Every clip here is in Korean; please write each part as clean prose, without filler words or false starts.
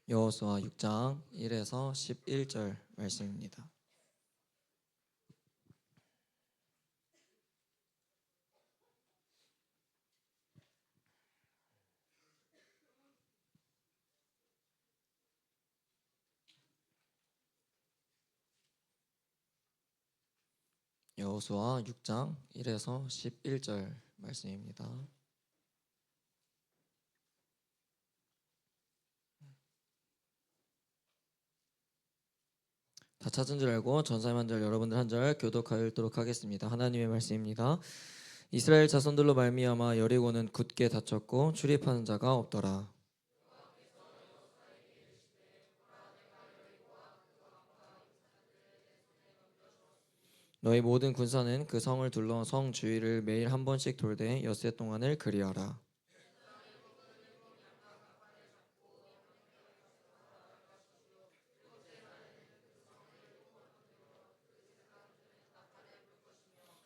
여호수아 6장 1에서 11절 말씀입니다. 여호수아 6장 1에서 11절 말씀입니다. 다 찾은 줄 알고 전사님 한 절, 여러분들 한 절 교독하여 읽도록 하겠습니다. 하나님의 말씀입니다. 이스라엘 자손들로 말미암아 여리고는 굳게 닫혔고 출입하는 자가 없더라. 너희 모든 군사는 그 성을 둘러 성 주위를 매일 한 번씩 돌되 엿새 동안을 그리하라.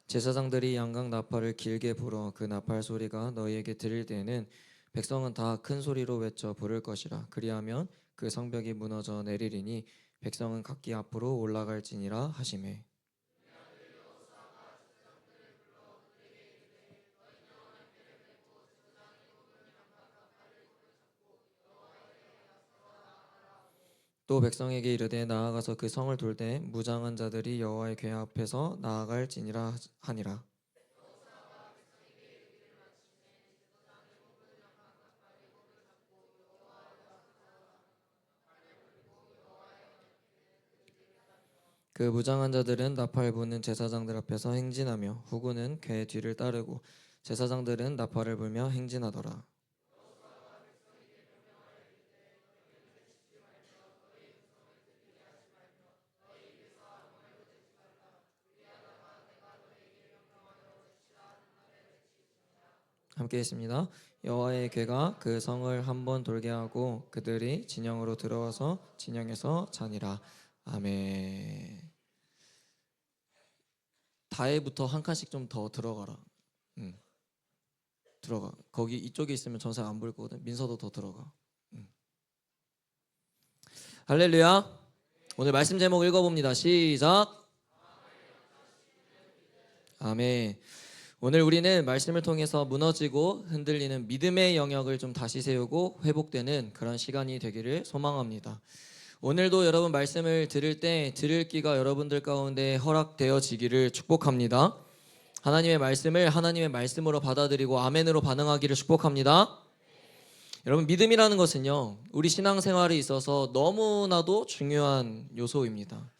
제사장들이 양각 나팔을 길게 불어 그 나팔 소리가 너희에게 들릴 때에는 백성은 다 큰 소리로 외쳐 부를 것이라. 그리하면 그 성벽이 무너져 내리리니 백성은 각기 앞으로 올라갈지니라 하시매. 또 백성에게 이르되 나아가서 그 성을 돌되 무장한 자들이 여호와의 궤 앞에서 나아갈지니라 하니라. 그 무장한 자들은 나팔 부는 제사장들 앞에서 행진하며 후군은 궤 뒤를 따르고 제사장들은 나팔을 불며 행진하더라. 함께 했습니다. 여호와의 궤가 그 성을 한번 돌게 하고 그들이 진영으로 들어와서 진영에서 자니라. 아멘. 다해부터 한 칸씩 좀 더 들어가라. 들어가. 거기 이쪽에 있으면 전사 안 보일 거거든. 민서도 더 들어가. 할렐루야. 오늘 말씀 제목 읽어봅니다. 시작. 아멘. 오늘 우리는 말씀을 통해서 무너지고 흔들리는 믿음의 영역을 좀 다시 세우고 회복되는 그런 시간이 되기를 소망합니다. 오늘도 여러분 말씀을 들을 때 들을 귀가 여러분들 가운데 허락되어지기를 축복합니다. 하나님의 말씀을 하나님의 말씀으로 받아들이고 아멘으로 반응하기를 축복합니다. 여러분 믿음이라는 것은요 우리 신앙생활에 있어서 너무나도 중요한 요소입니다.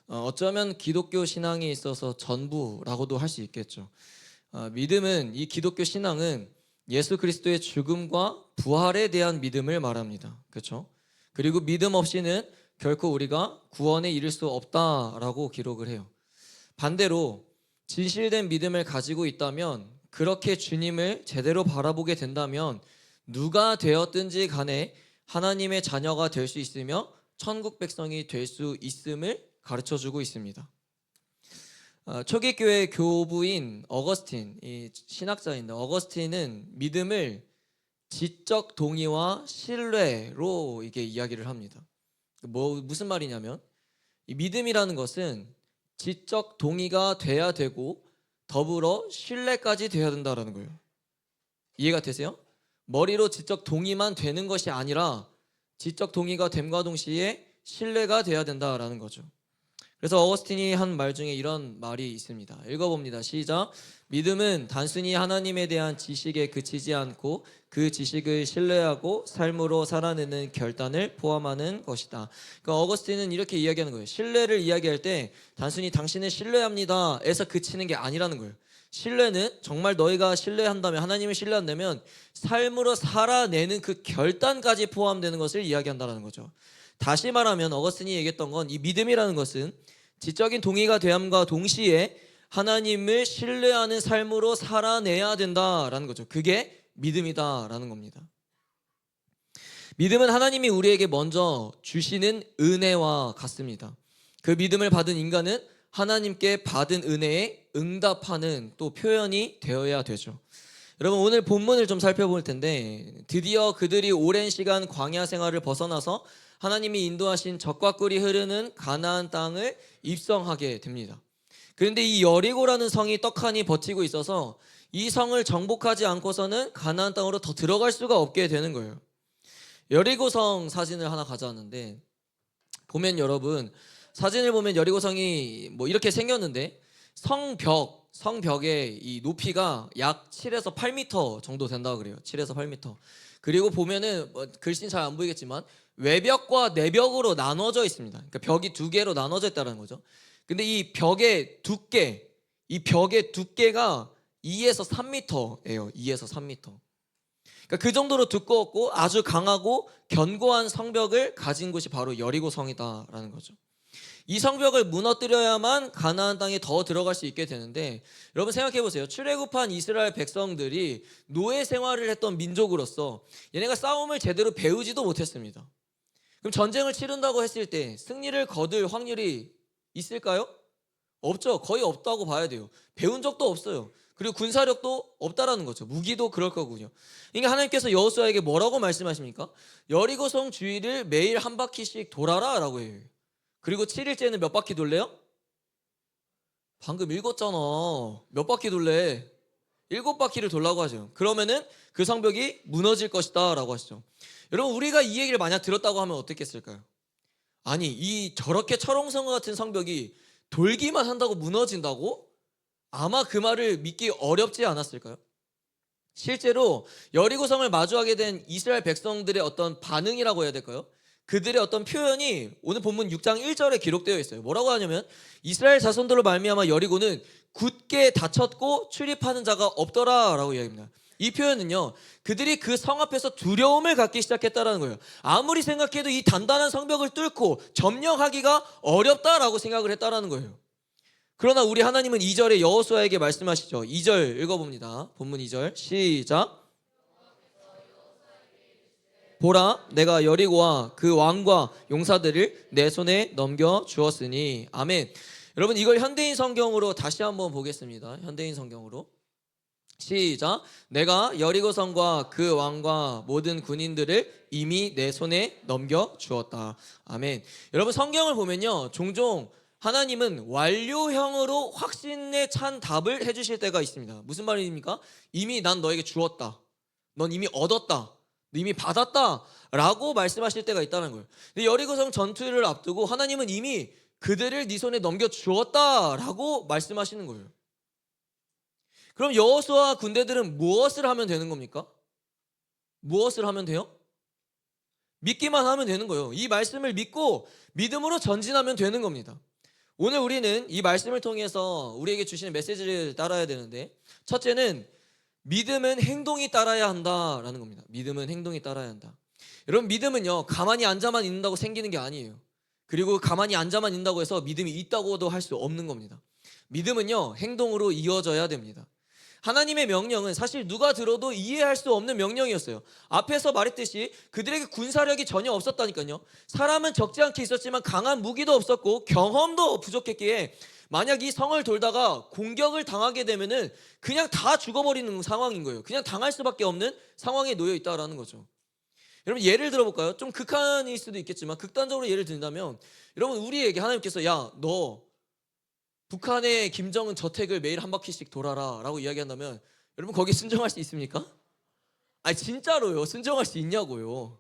어쩌면 기독교 신앙에 있어서 전부라고도 할 수 있겠죠. 믿음은 이 기독교 신앙은 예수 그리스도의 죽음과 부활에 대한 믿음을 말합니다. 그렇죠? 그리고 믿음 없이는 결코 우리가 구원에 이를 수 없다라고 기록을 해요. 반대로 진실된 믿음을 가지고 있다면 그렇게 주님을 제대로 바라보게 된다면 누가 되었든지 간에 하나님의 자녀가 될 수 있으며 천국 백성이 될 수 있음을 가르쳐주고 있습니다. 초기 교회 교부인 어거스틴, 이 신학자인데 어거스틴은 믿음을 지적 동의와 신뢰로 이게 이야기를 합니다. 무슨 말이냐면 이 믿음이라는 것은 지적 동의가 돼야 되고 더불어 신뢰까지 돼야 된다라는 거예요. 이해가 되세요? 머리로 지적 동의만 되는 것이 아니라 지적 동의가 됨과 동시에 신뢰가 돼야 된다라는 거죠. 그래서 어거스틴이 한 말 중에 이런 말이 있습니다. 읽어봅니다. 시작. 믿음은 단순히 하나님에 대한 지식에 그치지 않고 그 지식을 신뢰하고 삶으로 살아내는 결단을 포함하는 것이다. 그러니까 어거스틴은 이렇게 이야기하는 거예요. 신뢰를 이야기할 때 단순히 당신을 신뢰합니다 에서 그치는 게 아니라는 거예요. 신뢰는 정말 너희가 신뢰한다면, 하나님을 신뢰한다면 삶으로 살아내는 그 결단까지 포함되는 것을 이야기한다는 거죠. 다시 말하면 어거스틴이 얘기했던 건 이 믿음이라는 것은 지적인 동의가 되함과 동시에 하나님을 신뢰하는 삶으로 살아내야 된다라는 거죠. 그게 믿음이다라는 겁니다. 믿음은 하나님이 우리에게 먼저 주시는 은혜와 같습니다. 그 믿음을 받은 인간은 하나님께 받은 은혜에 응답하는 또 표현이 되어야 되죠. 여러분 오늘 본문을 좀 살펴볼 텐데 드디어 그들이 오랜 시간 광야 생활을 벗어나서 하나님이 인도하신 젖과 꿀이 흐르는 가나안 땅을 입성하게 됩니다. 그런데 이 여리고라는 성이 떡하니 버티고 있어서 이 성을 정복하지 않고서는 가나안 땅으로 더 들어갈 수가 없게 되는 거예요. 여리고성 사진을 하나 가져왔는데 보면 여러분 사진을 보면 여리고성이 뭐 이렇게 생겼는데 성벽의 이 높이가 약 7에서 8m 정도 된다고 그래요. 7에서 8m. 그리고 보면은 뭐 글씨는 잘 안 보이겠지만 외벽과 내벽으로 나눠져 있습니다. 그러니까 벽이 두 개로 나눠져 있다는 거죠. 근데 이 벽의 두께가 2에서 3m예요. 2에서 3m. 그러니까 그 정도로 두꺼웠고 아주 강하고 견고한 성벽을 가진 곳이 바로 여리고성이다라는 거죠. 이 성벽을 무너뜨려야만 가나안 땅에 더 들어갈 수 있게 되는데 여러분 생각해 보세요. 출애굽한 이스라엘 백성들이 노예 생활을 했던 민족으로서 얘네가 싸움을 제대로 배우지도 못했습니다. 그럼 전쟁을 치른다고 했을 때 승리를 거둘 확률이 있을까요? 없죠. 거의 없다고 봐야 돼요. 배운 적도 없어요. 그리고 군사력도 없다라는 거죠. 무기도 그럴 거고요. 그러니까 하나님께서 여호수아에게 뭐라고 말씀하십니까? 여리고성 주위를 매일 한 바퀴씩 돌아라 라고 해요. 그리고 7일째는 몇 바퀴 돌래요? 방금 읽었잖아. 몇 바퀴 돌래? 7바퀴를 돌라고 하죠. 그러면은 그 성벽이 무너질 것이다 라고 하시죠. 여러분 우리가 이 얘기를 만약 들었다고 하면 어떻겠을까요? 아니 이 저렇게 철옹성과 같은 성벽이 돌기만 한다고 무너진다고? 아마 그 말을 믿기 어렵지 않았을까요? 실제로 여리고성을 마주하게 된 이스라엘 백성들의 어떤 반응이라고 해야 될까요? 그들의 어떤 표현이 오늘 본문 6장 1절에 기록되어 있어요. 뭐라고 하냐면 이스라엘 자손들로 말미암아 여리고는 굳게 닫혔고 출입하는 자가 없더라 라고 이야기합니다. 이 표현은요 그들이 그 성 앞에서 두려움을 갖기 시작했다는 거예요. 아무리 생각해도 이 단단한 성벽을 뚫고 점령하기가 어렵다라고 생각을 했다는 거예요. 그러나 우리 하나님은 2절에 여호수아에게 말씀하시죠. 2절 읽어봅니다. 본문 2절 시작. 보라 내가 여리고와 그 왕과 용사들을 내 손에 넘겨 주었으니 아멘. 여러분 이걸 현대인 성경으로 다시 한번 보겠습니다. 현대인 성경으로 시작. 내가 여리고성과 그 왕과 모든 군인들을 이미 내 손에 넘겨 주었다. 아멘. 여러분 성경을 보면요 종종 하나님은 완료형으로 확신에 찬 답을 해주실 때가 있습니다. 무슨 말입니까? 이미 난 너에게 주었다. 넌 이미 얻었다. 이미 받았다 라고 말씀하실 때가 있다는 거예요. 근데 여리고성 전투를 앞두고 하나님은 이미 그들을 네 손에 넘겨주었다 라고 말씀하시는 거예요. 그럼 여호수아 군대들은 무엇을 하면 되는 겁니까? 무엇을 하면 돼요? 믿기만 하면 되는 거예요. 이 말씀을 믿고 믿음으로 전진하면 되는 겁니다. 오늘 우리는 이 말씀을 통해서 우리에게 주시는 메시지를 따라야 되는데 첫째는 믿음은 행동이 따라야 한다라는 겁니다. 믿음은 행동이 따라야 한다. 여러분 믿음은요 가만히 앉아만 있는다고 생기는 게 아니에요. 그리고 가만히 앉아만 있는다고 해서 믿음이 있다고도 할 수 없는 겁니다. 믿음은요 행동으로 이어져야 됩니다. 하나님의 명령은 사실 누가 들어도 이해할 수 없는 명령이었어요. 앞에서 말했듯이 그들에게 군사력이 전혀 없었다니까요. 사람은 적지 않게 있었지만 강한 무기도 없었고 경험도 부족했기에 만약 이 성을 돌다가 공격을 당하게 되면은 그냥 다 죽어버리는 상황인 거예요. 그냥 당할 수밖에 없는 상황에 놓여 있다라는 거죠. 여러분 예를 들어볼까요? 좀 극한일 수도 있겠지만 극단적으로 예를 든다면 여러분 우리에게 하나님께서 야 너 북한의 김정은 저택을 매일 한 바퀴씩 돌아라 라고 이야기한다면 여러분 거기에 순종할 수 있습니까? 아니 진짜로요. 순종할 수 있냐고요.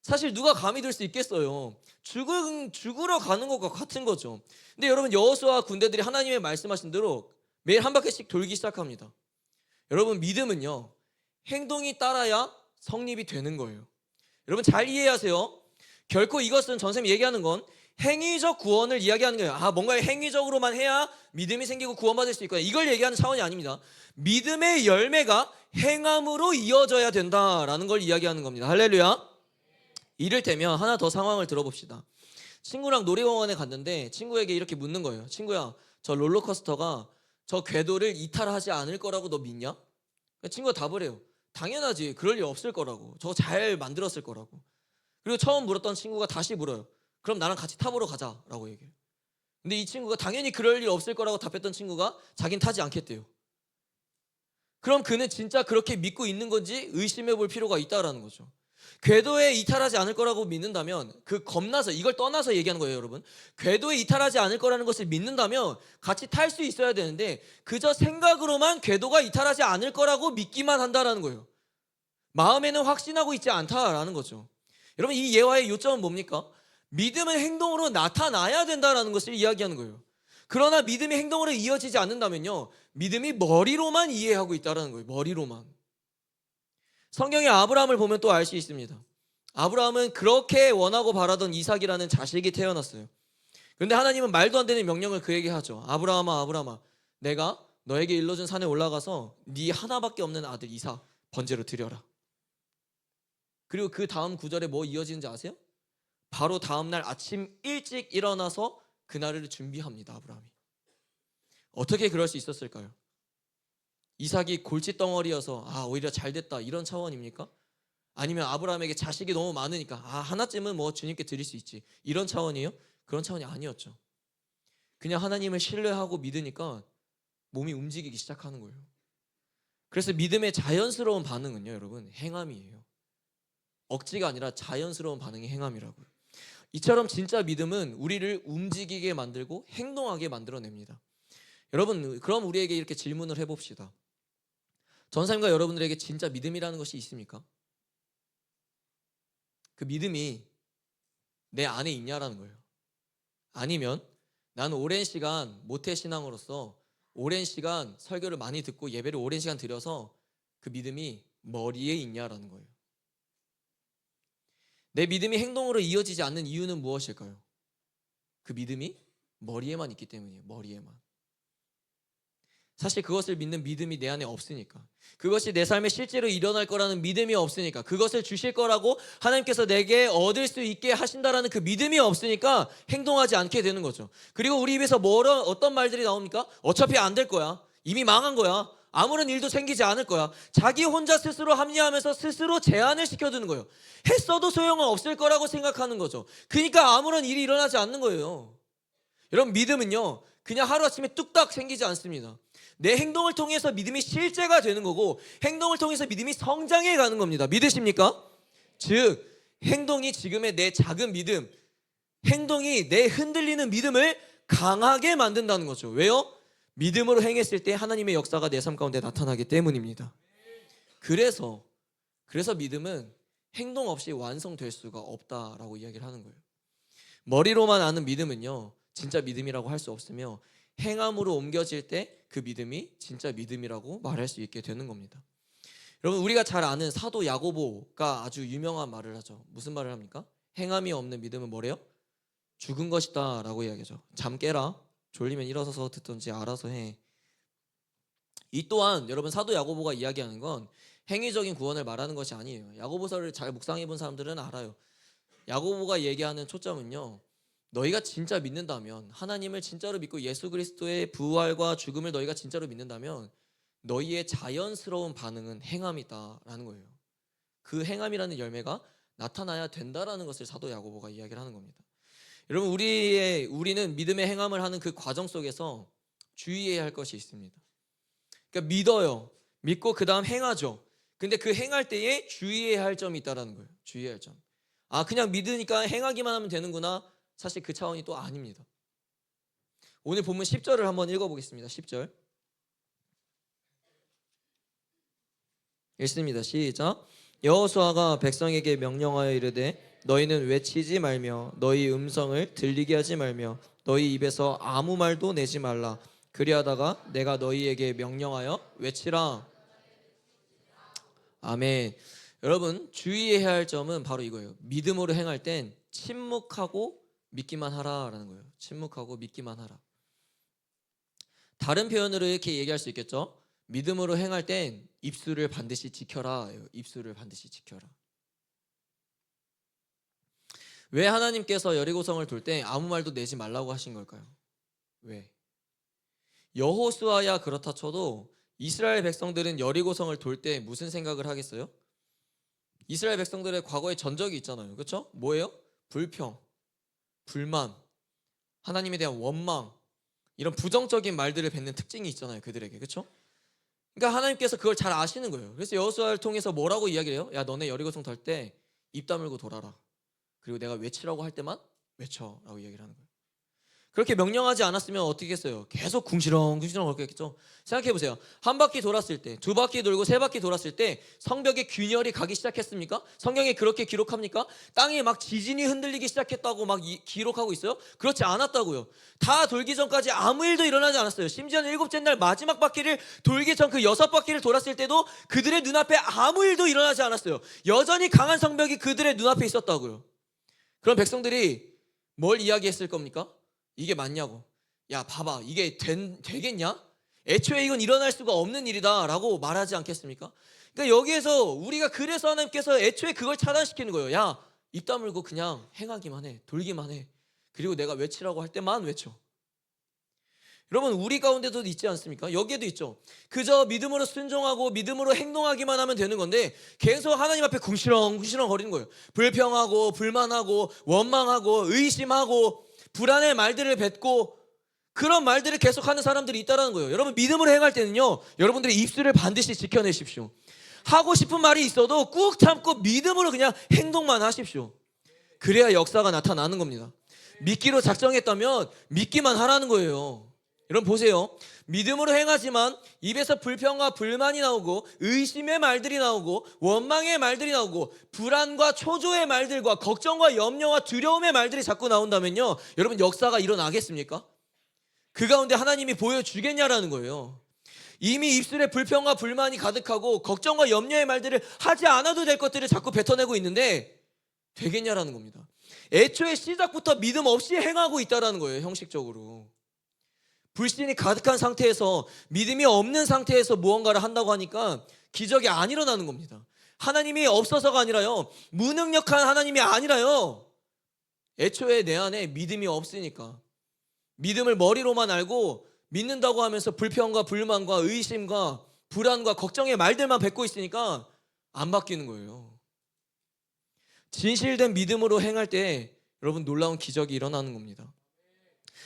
사실 누가 감히 들 수 있겠어요. 죽으러 가는 것과 같은 거죠. 근데 여러분 여호수아 군대들이 하나님의 말씀하신 대로 매일 한 바퀴씩 돌기 시작합니다. 여러분 믿음은요 행동이 따라야 성립이 되는 거예요. 여러분 잘 이해하세요. 결코 이것은 전쌤이 얘기하는 건 행위적 구원을 이야기하는 거예요. 뭔가 행위적으로만 해야 믿음이 생기고 구원받을 수 있구나 이걸 얘기하는 차원이 아닙니다. 믿음의 열매가 행함으로 이어져야 된다라는 걸 이야기하는 겁니다. 할렐루야. 이를테면 하나 더 상황을 들어봅시다. 친구랑 놀이공원에 갔는데 친구에게 이렇게 묻는 거예요. 친구야 저 롤러코스터가 저 궤도를 이탈하지 않을 거라고 너 믿냐? 친구가 답을 해요. 당연하지. 그럴 일 없을 거라고. 저거 잘 만들었을 거라고. 그리고 처음 물었던 친구가 다시 물어요. 그럼 나랑 같이 타보러 가자 라고 얘기해요. 근데 이 친구가 당연히 그럴 일 없을 거라고 답했던 친구가 자긴 타지 않겠대요. 그럼 그는 진짜 그렇게 믿고 있는 건지 의심해 볼 필요가 있다라는 거죠. 궤도에 이탈하지 않을 거라고 믿는다면, 그 겁나서, 이걸 떠나서 얘기하는 거예요, 여러분. 궤도에 이탈하지 않을 거라는 것을 믿는다면 같이 탈 수 있어야 되는데, 그저 생각으로만 궤도가 이탈하지 않을 거라고 믿기만 한다라는 거예요. 마음에는 확신하고 있지 않다라는 거죠. 여러분, 이 예화의 요점은 뭡니까? 믿음은 행동으로 나타나야 된다라는 것을 이야기하는 거예요. 그러나 믿음이 행동으로 이어지지 않는다면요, 믿음이 머리로만 이해하고 있다는 거예요. 머리로만. 성경의 아브라함을 보면 또 알 수 있습니다. 아브라함은 그렇게 원하고 바라던 이삭이라는 자식이 태어났어요. 그런데 하나님은 말도 안 되는 명령을 그에게 하죠. 아브라함아, 아브라함아, 내가 너에게 일러준 산에 올라가서 네 하나밖에 없는 아들 이삭 번제로 드려라. 그리고 그 다음 구절에 뭐 이어지는지 아세요? 바로 다음날 아침 일찍 일어나서 그날을 준비합니다. 아브라함이. 어떻게 그럴 수 있었을까요? 이삭이 골칫덩어리여서 오히려 잘됐다 이런 차원입니까? 아니면 아브라함에게 자식이 너무 많으니까 하나쯤은 뭐 주님께 드릴 수 있지 이런 차원이에요? 그런 차원이 아니었죠. 그냥 하나님을 신뢰하고 믿으니까 몸이 움직이기 시작하는 거예요. 그래서 믿음의 자연스러운 반응은요, 여러분, 행함이에요. 억지가 아니라 자연스러운 반응이 행함이라고요. 이처럼 진짜 믿음은 우리를 움직이게 만들고 행동하게 만들어냅니다. 여러분, 그럼 우리에게 이렇게 질문을 해봅시다. 전사님과 여러분들에게 진짜 믿음이라는 것이 있습니까? 그 믿음이 내 안에 있냐라는 거예요. 아니면 나는 오랜 시간 모태신앙으로서 오랜 시간 설교를 많이 듣고 예배를 오랜 시간 드려서 그 믿음이 머리에 있냐라는 거예요. 내 믿음이 행동으로 이어지지 않는 이유는 무엇일까요? 그 믿음이 머리에만 있기 때문이에요. 머리에만. 사실 그것을 믿는 믿음이 내 안에 없으니까, 그것이 내 삶에 실제로 일어날 거라는 믿음이 없으니까, 그것을 주실 거라고 하나님께서 내게 얻을 수 있게 하신다라는 그 믿음이 없으니까 행동하지 않게 되는 거죠. 그리고 우리 입에서 어떤 말들이 나옵니까? 어차피 안 될 거야, 이미 망한 거야, 아무런 일도 생기지 않을 거야. 자기 혼자 스스로 합리화하면서 스스로 제한을 시켜두는 거예요. 했어도 소용은 없을 거라고 생각하는 거죠. 그러니까 아무런 일이 일어나지 않는 거예요. 여러분, 믿음은요 그냥 하루아침에 뚝딱 생기지 않습니다. 내 행동을 통해서 믿음이 실제가 되는 거고, 행동을 통해서 믿음이 성장해 가는 겁니다. 믿으십니까? 즉, 행동이 지금의 내 작은 믿음, 행동이 내 흔들리는 믿음을 강하게 만든다는 거죠. 왜요? 믿음으로 행했을 때 하나님의 역사가 내 삶 가운데 나타나기 때문입니다. 그래서 믿음은 행동 없이 완성될 수가 없다라고 이야기를 하는 거예요. 머리로만 아는 믿음은요 진짜 믿음이라고 할 수 없으며, 행함으로 옮겨질 때 그 믿음이 진짜 믿음이라고 말할 수 있게 되는 겁니다. 여러분, 우리가 잘 아는 사도 야고보가 아주 유명한 말을 하죠. 무슨 말을 합니까? 행함이 없는 믿음은 뭐래요? 죽은 것이다 라고 이야기하죠. 잠 깨라, 졸리면 일어서서 듣든지 알아서 해. 이 또한 여러분, 사도 야고보가 이야기하는 건 행위적인 구원을 말하는 것이 아니에요. 야고보서를 잘 묵상해 본 사람들은 알아요. 야고보가 얘기하는 초점은요, 너희가 진짜 믿는다면, 하나님을 진짜로 믿고 예수 그리스도의 부활과 죽음을 너희가 진짜로 믿는다면 너희의 자연스러운 반응은 행함이다라는 거예요. 그 행함이라는 열매가 나타나야 된다라는 것을 사도 야고보가 이야기를 하는 겁니다. 여러분, 우리는 믿음의 행함을 하는 그 과정 속에서 주의해야 할 것이 있습니다. 그러니까 믿어요. 믿고 그 다음 행하죠. 근데 그 행할 때에 주의해야 할 점이 있다라는 거예요. 주의해야 할 점. 그냥 믿으니까 행하기만 하면 되는구나. 사실 그 차원이 또 아닙니다. 오늘 본문 10절을 한번 읽어보겠습니다. 10절 읽습니다. 시작. 여호수아가 백성에게 명령하여 이르되 너희는 외치지 말며 너희 음성을 들리게 하지 말며 너희 입에서 아무 말도 내지 말라. 그리하다가 내가 너희에게 명령하여 외치라. 아멘. 여러분, 주의해야 할 점은 바로 이거예요. 믿음으로 행할 땐 침묵하고 믿기만 하라라는 거예요. 침묵하고 믿기만 하라. 다른 표현으로 이렇게 얘기할 수 있겠죠. 믿음으로 행할 땐 입술을 반드시 지켜라. 입술을 반드시 지켜라. 왜 하나님께서 여리고성을 돌 때 아무 말도 내지 말라고 하신 걸까요? 왜? 여호수아야 그렇다 쳐도 이스라엘 백성들은 여리고성을 돌 때 무슨 생각을 하겠어요? 이스라엘 백성들의 과거에 전적이 있잖아요. 그렇죠? 뭐예요? 불평, 불만, 하나님에 대한 원망, 이런 부정적인 말들을 뱉는 특징이 있잖아요. 그들에게. 그렇죠? 그러니까 하나님께서 그걸 잘 아시는 거예요. 그래서 여호수아를 통해서 뭐라고 이야기를 해요? 야, 너네 여리고성 돌 때 입 다물고 돌아라. 그리고 내가 외치라고 할 때만 외쳐라고 이야기를 하는 거예요. 그렇게 명령하지 않았으면 어떻게 했어요? 계속 궁시렁궁시렁 거렸겠죠. 생각해보세요. 한 바퀴 돌았을 때, 두 바퀴 돌고 세 바퀴 돌았을 때 성벽에 균열이 가기 시작했습니까? 성경에 그렇게 기록합니까? 땅이 막 지진이 흔들리기 시작했다고 막 기록하고 있어요? 그렇지 않았다고요. 다 돌기 전까지 아무 일도 일어나지 않았어요. 심지어는 일곱째 날 마지막 바퀴를 돌기 전 그 여섯 바퀴를 돌았을 때도 그들의 눈앞에 아무 일도 일어나지 않았어요. 여전히 강한 성벽이 그들의 눈앞에 있었다고요. 그럼 백성들이 뭘 이야기했을 겁니까? 이게 맞냐고. 야, 봐봐, 이게 되겠냐? 애초에 이건 일어날 수가 없는 일이다 라고 말하지 않겠습니까? 그러니까 여기에서 우리가 그래서 하나님께서 애초에 그걸 차단시키는 거예요. 야, 입 다물고 그냥 행하기만 해, 돌기만 해. 그리고 내가 외치라고 할 때만 외쳐. 여러분, 우리 가운데도 있지 않습니까? 여기에도 있죠. 그저 믿음으로 순종하고 믿음으로 행동하기만 하면 되는 건데 계속 하나님 앞에 궁시렁궁시렁 거리는 거예요. 불평하고 불만하고 원망하고 의심하고 불안의 말들을 뱉고 그런 말들을 계속하는 사람들이 있다는 거예요. 여러분, 믿음으로 행할 때는요, 여러분들의 입술을 반드시 지켜내십시오. 하고 싶은 말이 있어도 꾹 참고 믿음으로 그냥 행동만 하십시오. 그래야 역사가 나타나는 겁니다. 믿기로 작정했다면 믿기만 하라는 거예요. 여러분 보세요. 믿음으로 행하지만 입에서 불평과 불만이 나오고 의심의 말들이 나오고 원망의 말들이 나오고 불안과 초조의 말들과 걱정과 염려와 두려움의 말들이 자꾸 나온다면요, 여러분 역사가 일어나겠습니까? 그 가운데 하나님이 보여주겠냐라는 거예요. 이미 입술에 불평과 불만이 가득하고 걱정과 염려의 말들을 하지 않아도 될 것들을 자꾸 뱉어내고 있는데 되겠냐라는 겁니다. 애초에 시작부터 믿음 없이 행하고 있다는 거예요. 형식적으로 불신이 가득한 상태에서, 믿음이 없는 상태에서 무언가를 한다고 하니까 기적이 안 일어나는 겁니다. 하나님이 없어서가 아니라요, 무능력한 하나님이 아니라요, 애초에 내 안에 믿음이 없으니까, 믿음을 머리로만 알고 믿는다고 하면서 불평과 불만과 의심과 불안과 걱정의 말들만 뱉고 있으니까 안 바뀌는 거예요. 진실된 믿음으로 행할 때 여러분 놀라운 기적이 일어나는 겁니다.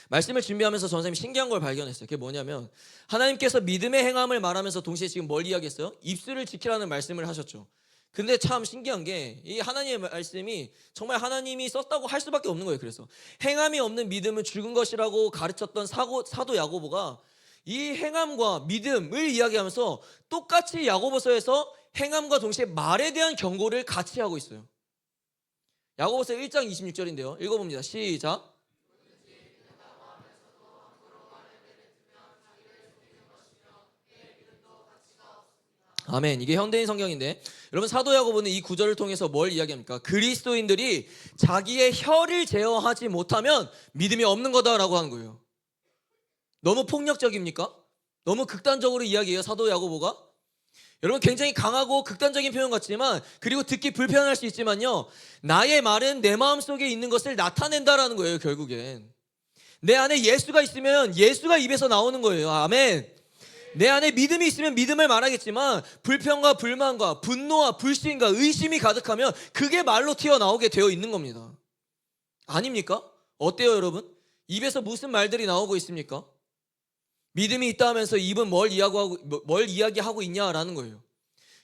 말씀을 준비하면서 전 선생님이 신기한 걸 발견했어요. 그게 뭐냐면 하나님께서 믿음의 행함을 말하면서 동시에 지금 뭘 이야기했어요? 입술을 지키라는 말씀을 하셨죠. 근데 참 신기한 게 이 하나님의 말씀이 정말 하나님이 썼다고 할 수밖에 없는 거예요. 그래서 행함이 없는 믿음은 죽은 것이라고 가르쳤던 사도 야고보가 이 행함과 믿음을 이야기하면서 똑같이 야고보서에서 행함과 동시에 말에 대한 경고를 같이 하고 있어요. 야고보서 1장 26절인데요. 읽어봅니다. 시작. 아멘. 이게 현대인 성경인데 여러분, 사도 야고보는 이 구절을 통해서 뭘 이야기합니까? 그리스도인들이 자기의 혀를 제어하지 못하면 믿음이 없는 거다라고 하는 거예요. 너무 폭력적입니까? 너무 극단적으로 이야기해요, 사도 야고보가? 여러분, 굉장히 강하고 극단적인 표현 같지만, 그리고 듣기 불편할 수 있지만요, 나의 말은 내 마음속에 있는 것을 나타낸다라는 거예요. 결국엔 내 안에 예수가 있으면 예수가 입에서 나오는 거예요. 아멘. 내 안에 믿음이 있으면 믿음을 말하겠지만 불평과 불만과 분노와 불신과 의심이 가득하면 그게 말로 튀어나오게 되어 있는 겁니다. 아닙니까? 어때요 여러분? 입에서 무슨 말들이 나오고 있습니까? 믿음이 있다 하면서 입은 뭘 이야기하고 있냐라는 거예요.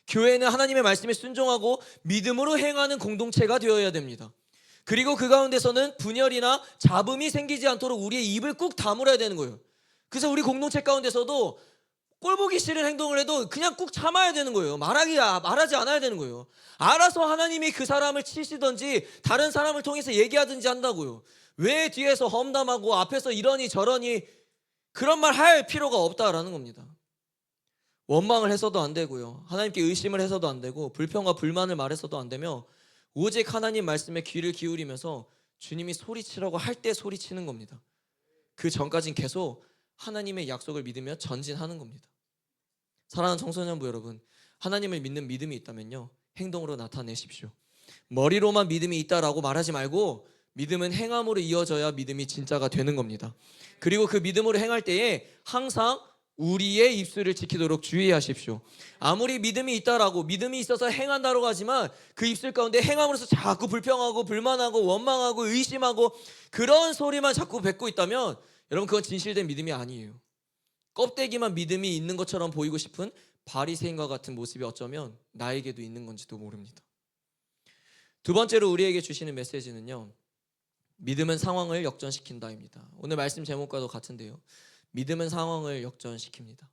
교회는 하나님의 말씀에 순종하고 믿음으로 행하는 공동체가 되어야 됩니다. 그리고 그 가운데서는 분열이나 잡음이 생기지 않도록 우리의 입을 꾹 다물어야 되는 거예요. 그래서 우리 공동체 가운데서도 꼴보기 싫은 행동을 해도 그냥 꾹 참아야 되는 거예요. 말하지 않아야 되는 거예요. 알아서 하나님이 그 사람을 치시든지 다른 사람을 통해서 얘기하든지 한다고요. 왜 뒤에서 험담하고 앞에서 이러니 저러니 그런 말 할 필요가 없다라는 겁니다. 원망을 해서도 안 되고요, 하나님께 의심을 해서도 안 되고, 불평과 불만을 말해서도 안 되며, 오직 하나님 말씀에 귀를 기울이면서 주님이 소리치라고 할 때 소리치는 겁니다. 그 전까진 계속 하나님의 약속을 믿으며 전진하는 겁니다. 사랑하는 청소년부 여러분, 하나님을 믿는 믿음이 있다면요, 행동으로 나타내십시오. 머리로만 믿음이 있다라고 말하지 말고 믿음은 행함으로 이어져야 믿음이 진짜가 되는 겁니다. 그리고 그 믿음으로 행할 때에 항상 우리의 입술을 지키도록 주의하십시오. 아무리 믿음이 있다라고, 믿음이 있어서 행한다고 하지만 그 입술 가운데 행함으로써 자꾸 불평하고 불만하고 원망하고 의심하고 그런 소리만 자꾸 뱉고 있다면 여러분, 그건 진실된 믿음이 아니에요. 껍데기만 믿음이 있는 것처럼 보이고 싶은 바리새인과 같은 모습이 어쩌면 나에게도 있는 건지도 모릅니다. 두 번째로 우리에게 주시는 메시지는요, 믿음은 상황을 역전시킨다입니다. 오늘 말씀 제목과도 같은데요, 믿음은 상황을 역전시킵니다.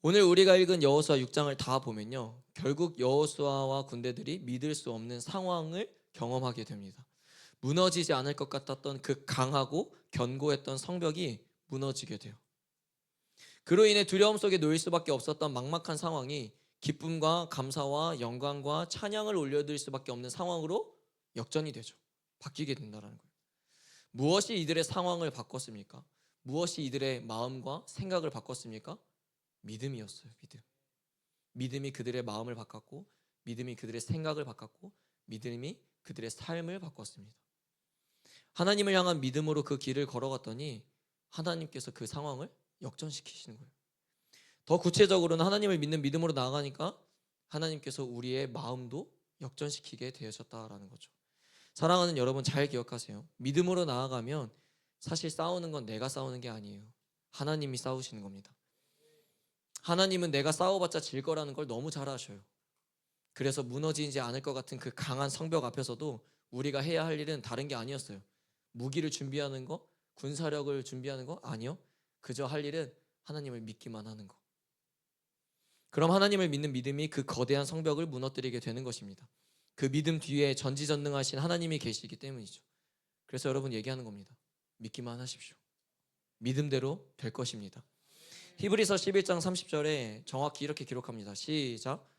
오늘 우리가 읽은 여호수아 6장을 다 보면요, 결국 여호수아와 군대들이 믿을 수 없는 상황을 경험하게 됩니다. 무너지지 않을 것 같았던 그 강하고 견고했던 성벽이 무너지게 돼요. 그로 인해 두려움 속에 놓일 수밖에 없었던 막막한 상황이 기쁨과 감사와 영광과 찬양을 올려드릴 수밖에 없는 상황으로 역전이 되죠. 바뀌게 된다는 거예요. 무엇이 이들의 상황을 바꿨습니까? 무엇이 이들의 마음과 생각을 바꿨습니까? 믿음이었어요. 믿음이 그들의 마음을 바꿨고, 믿음이 그들의 생각을 바꿨고, 믿음이 그들의 삶을 바꿨습니다. 하나님을 향한 믿음으로 그 길을 걸어갔더니 하나님께서 그 상황을 역전시키시는 거예요. 더 구체적으로는 하나님을 믿는 믿음으로 나아가니까 하나님께서 우리의 마음도 역전시키게 되셨다라는 거죠. 사랑하는 여러분, 잘 기억하세요. 믿음으로 나아가면 사실 싸우는 건 내가 싸우는 게 아니에요. 하나님이 싸우시는 겁니다. 하나님은 내가 싸워봤자 질 거라는 걸 너무 잘 아셔요. 그래서 무너지지 않을 것 같은 그 강한 성벽 앞에서도 우리가 해야 할 일은 다른 게 아니었어요. 무기를 준비하는 거, 군사력을 준비하는 거 아니요. 그저 할 일은 하나님을 믿기만 하는 거. 그럼 하나님을 믿는 믿음이 그 거대한 성벽을 무너뜨리게 되는 것입니다. 그 믿음 뒤에 전지전능하신 하나님이 계시기 때문이죠. 그래서 여러분 얘기하는 겁니다. 믿기만 하십시오. 믿음대로 될 것입니다. 히브리서 11장 30절에 정확히 이렇게 기록합니다. 시작.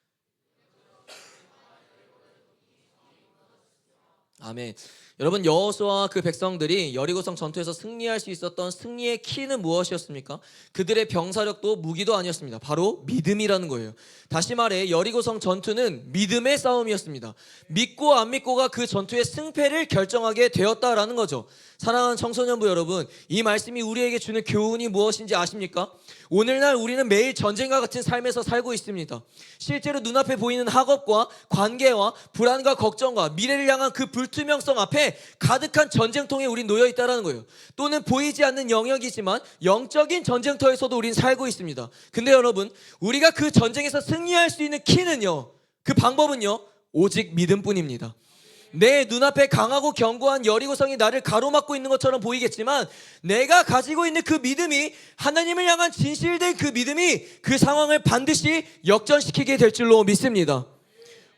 아멘. 여러분, 여호수아와 그 백성들이 여리고성 전투에서 승리할 수 있었던 승리의 키는 무엇이었습니까? 그들의 병사력도 무기도 아니었습니다. 바로 믿음이라는 거예요. 다시 말해 여리고성 전투는 믿음의 싸움이었습니다. 믿고 안 믿고가 그 전투의 승패를 결정하게 되었다라는 거죠. 사랑하는 청소년부 여러분, 이 말씀이 우리에게 주는 교훈이 무엇인지 아십니까? 오늘날 우리는 매일 전쟁과 같은 삶에서 살고 있습니다. 실제로 눈앞에 보이는 학업과 관계와 불안과 걱정과 미래를 향한 그 불투명성 앞에 가득한 전쟁통에 우린 놓여 있다는 거예요. 또는 보이지 않는 영역이지만 영적인 전쟁터에서도 우린 살고 있습니다. 근데 여러분, 우리가 그 전쟁에서 승리할 수 있는 키는요, 그 방법은요, 오직 믿음뿐입니다. 내 눈앞에 강하고 견고한 여리고성이 나를 가로막고 있는 것처럼 보이겠지만 내가 가지고 있는 그 믿음이, 하나님을 향한 진실된 그 믿음이 그 상황을 반드시 역전시키게 될 줄로 믿습니다.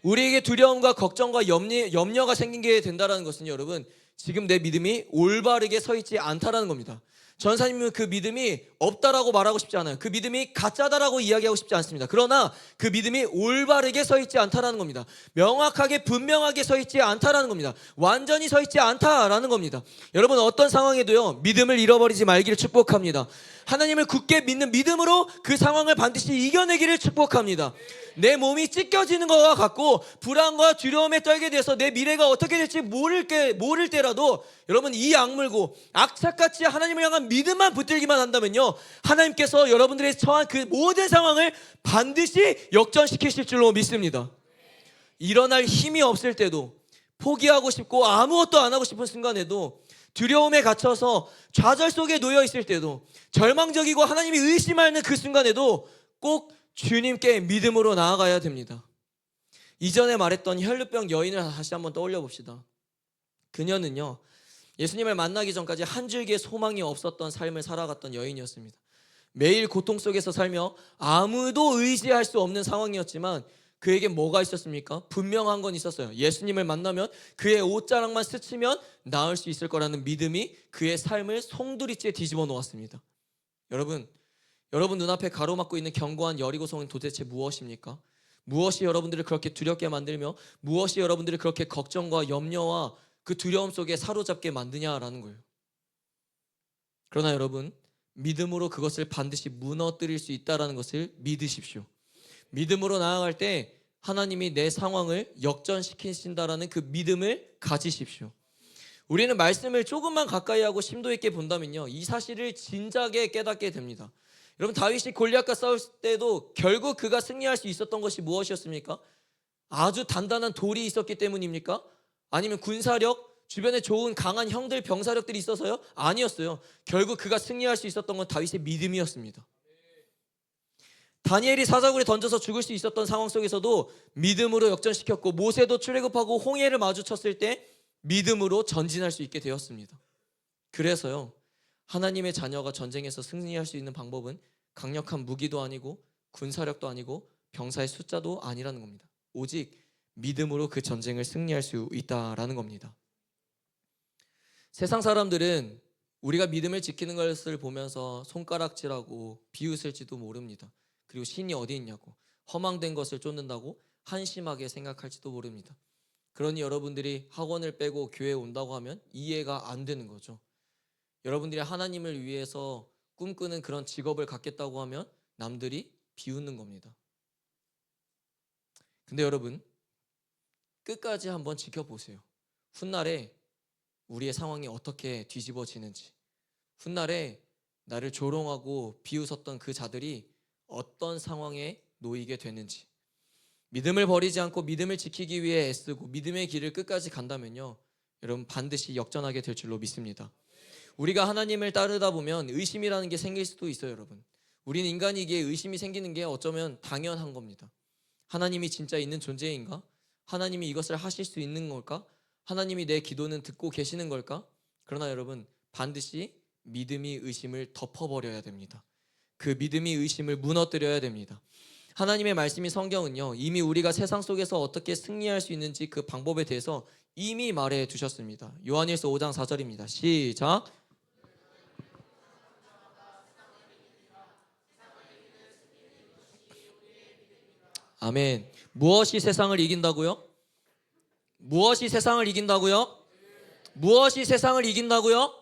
우리에게 두려움과 걱정과 염려가 생기게 된다는 것은 여러분, 지금 내 믿음이 올바르게 서 있지 않다라는 겁니다. 전사님은 그 믿음이 없다라고 말하고 싶지 않아요. 그 믿음이 가짜다라고 이야기하고 싶지 않습니다. 그러나 그 믿음이 올바르게 서 있지 않다라는 겁니다. 명확하게 분명하게 서 있지 않다라는 겁니다. 완전히 서 있지 않다라는 겁니다. 여러분, 어떤 상황에도요, 믿음을 잃어버리지 말기를 축복합니다. 하나님을 굳게 믿는 믿음으로 그 상황을 반드시 이겨내기를 축복합니다. 내 몸이 찢겨지는 것과 같고 불안과 두려움에 떨게 돼서 내 미래가 어떻게 될지 모를 때라도 여러분, 이 악물고 악착같이 하나님을 향한 믿음만 붙들기만 한다면요, 하나님께서 여러분들의 처한 그 모든 상황을 반드시 역전시키실 줄로 믿습니다. 일어날 힘이 없을 때도, 포기하고 싶고 아무것도 안 하고 싶은 순간에도, 두려움에 갇혀서 좌절 속에 놓여 있을 때도, 절망적이고 하나님이 의심하는 그 순간에도 꼭 주님께 믿음으로 나아가야 됩니다. 이전에 말했던 혈루병 여인을 다시 한번 떠올려 봅시다. 그녀는요, 예수님을 만나기 전까지 한 줄기의 소망이 없었던 삶을 살아갔던 여인이었습니다. 매일 고통 속에서 살며 아무도 의지할 수 없는 상황이었지만 그에게 뭐가 있었습니까? 분명한 건 있었어요. 예수님을 만나면 그의 옷자락만 스치면 나을 수 있을 거라는 믿음이 그의 삶을 송두리째 뒤집어 놓았습니다. 여러분 눈앞에 가로막고 있는 견고한 여리고성은 도대체 무엇입니까? 무엇이 여러분들을 그렇게 두렵게 만들며 무엇이 여러분들을 그렇게 걱정과 염려와 그 두려움 속에 사로잡게 만드냐라는 거예요. 그러나 여러분, 믿음으로 그것을 반드시 무너뜨릴 수 있다는 것을 믿으십시오. 믿음으로 나아갈 때 하나님이 내 상황을 역전시키신다라는 그 믿음을 가지십시오. 우리는 말씀을 조금만 가까이 하고 심도 있게 본다면요, 이 사실을 진작에 깨닫게 됩니다. 여러분, 다윗이 골리앗과 싸울 때도 결국 그가 승리할 수 있었던 것이 무엇이었습니까? 아주 단단한 돌이 있었기 때문입니까? 아니면 군사력, 주변에 좋은 강한 형들, 병사력들이 있어서요? 아니었어요. 결국 그가 승리할 수 있었던 건 다윗의 믿음이었습니다. 다니엘이 사자굴에 던져서 죽을 수 있었던 상황 속에서도 믿음으로 역전시켰고, 모세도 출애굽하고 홍해를 마주쳤을 때 믿음으로 전진할 수 있게 되었습니다. 그래서요, 하나님의 자녀가 전쟁에서 승리할 수 있는 방법은 강력한 무기도 아니고 군사력도 아니고 병사의 숫자도 아니라는 겁니다. 오직 믿음으로 그 전쟁을 승리할 수 있다라는 겁니다. 세상 사람들은 우리가 믿음을 지키는 것을 보면서 손가락질하고 비웃을지도 모릅니다. 그리고 신이 어디 있냐고, 허망된 것을 쫓는다고 한심하게 생각할지도 모릅니다. 그러니 여러분들이 학원을 빼고 교회에 온다고 하면 이해가 안 되는 거죠. 여러분들이 하나님을 위해서 꿈꾸는 그런 직업을 갖겠다고 하면 남들이 비웃는 겁니다. 근데 여러분, 끝까지 한번 지켜보세요. 훗날에 우리의 상황이 어떻게 뒤집어지는지, 훗날에 나를 조롱하고 비웃었던 그 자들이 어떤 상황에 놓이게 되는지. 믿음을 버리지 않고 믿음을 지키기 위해 애쓰고 믿음의 길을 끝까지 간다면요, 여러분 반드시 역전하게 될 줄로 믿습니다. 우리가 하나님을 따르다 보면 의심이라는 게 생길 수도 있어요. 여러분, 우리는 인간이기에 의심이 생기는 게 어쩌면 당연한 겁니다. 하나님이 진짜 있는 존재인가? 하나님이 이것을 하실 수 있는 걸까? 하나님이 내 기도는 듣고 계시는 걸까? 그러나 여러분, 반드시 믿음이 의심을 덮어버려야 됩니다. 그 믿음이 의심을 무너뜨려야 됩니다. 하나님의 말씀이, 성경은요, 이미 우리가 세상 속에서 어떻게 승리할 수 있는지 그 방법에 대해서 이미 말해 두셨습니다. 요한일서 5장 4절입니다. 시작. 아멘. 무엇이 세상을 이긴다고요? 무엇이 세상을 이긴다고요? 무엇이 세상을 이긴다고요?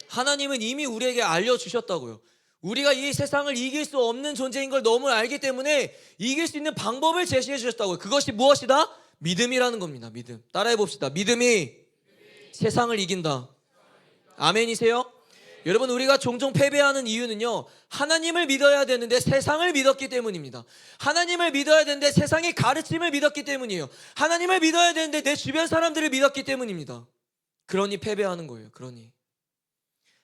하나님은 이미 우리에게 알려주셨다고요. 우리가 이 세상을 이길 수 없는 존재인 걸 너무 알기 때문에 이길 수 있는 방법을 제시해 주셨다고요. 그것이 무엇이다? 믿음이라는 겁니다. 믿음. 따라해 봅시다. 믿음이 세상을 이긴다. 아멘이세요? 여러분, 우리가 종종 패배하는 이유는요, 하나님을 믿어야 되는데 세상을 믿었기 때문입니다. 하나님을 믿어야 되는데 세상의 가르침을 믿었기 때문이에요. 하나님을 믿어야 되는데 내 주변 사람들을 믿었기 때문입니다. 그러니 패배하는 거예요. 그러니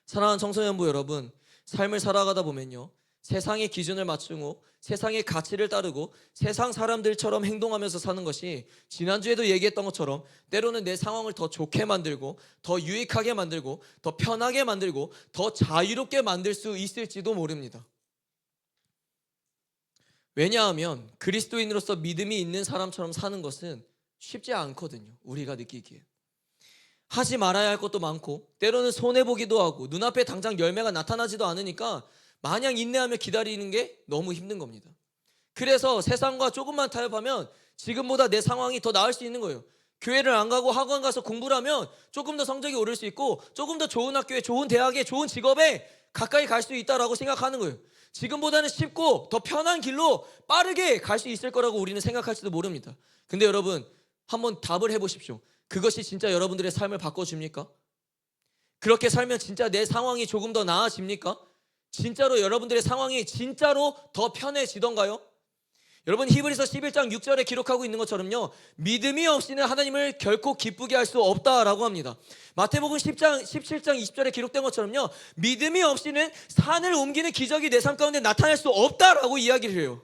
사랑하는 청소년부 여러분, 삶을 살아가다 보면요, 세상의 기준을 맞추고 세상의 가치를 따르고 세상 사람들처럼 행동하면서 사는 것이, 지난주에도 얘기했던 것처럼 때로는 내 상황을 더 좋게 만들고 더 유익하게 만들고 더 편하게 만들고 더 자유롭게 만들 수 있을지도 모릅니다. 왜냐하면 그리스도인으로서 믿음이 있는 사람처럼 사는 것은 쉽지 않거든요. 우리가 느끼기에 하지 말아야 할 것도 많고 때로는 손해보기도 하고 눈앞에 당장 열매가 나타나지도 않으니까 마냥 인내하며 기다리는 게 너무 힘든 겁니다. 그래서 세상과 조금만 타협하면 지금보다 내 상황이 더 나을 수 있는 거예요. 교회를 안 가고 학원 가서 공부를 하면 조금 더 성적이 오를 수 있고 조금 더 좋은 학교에, 좋은 대학에, 좋은 직업에 가까이 갈 수 있다라고 생각하는 거예요. 지금보다는 쉽고 더 편한 길로 빠르게 갈 수 있을 거라고 우리는 생각할지도 모릅니다. 근데 여러분, 한번 답을 해보십시오. 그것이 진짜 여러분들의 삶을 바꿔줍니까? 그렇게 살면 진짜 내 상황이 조금 더 나아집니까? 진짜로 여러분들의 상황이 진짜로 더 편해지던가요? 여러분, 히브리서 11장 6절에 기록하고 있는 것처럼요, 믿음이 없이는 하나님을 결코 기쁘게 할 수 없다라고 합니다. 마태복음 17장 20절에 기록된 것처럼요, 믿음이 없이는 산을 옮기는 기적이 내 삶 가운데 나타날 수 없다라고 이야기를 해요.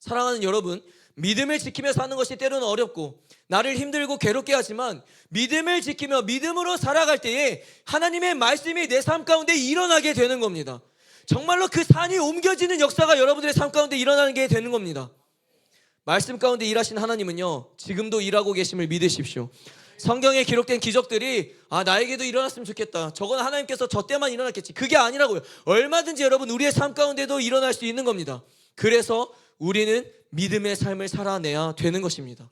사랑하는 여러분, 믿음을 지키며 사는 것이 때로는 어렵고 나를 힘들고 괴롭게 하지만 믿음을 지키며 믿음으로 살아갈 때에 하나님의 말씀이 내 삶 가운데 일어나게 되는 겁니다. 정말로 그 산이 옮겨지는 역사가 여러분들의 삶 가운데 일어나는 게 되는 겁니다. 말씀 가운데 일하신 하나님은요, 지금도 일하고 계심을 믿으십시오. 성경에 기록된 기적들이 나에게도 일어났으면 좋겠다, 저건 하나님께서 저 때만 일어났겠지, 그게 아니라고요. 얼마든지 여러분 우리의 삶 가운데도 일어날 수 있는 겁니다. 그래서 우리는 믿음의 삶을 살아내야 되는 것입니다.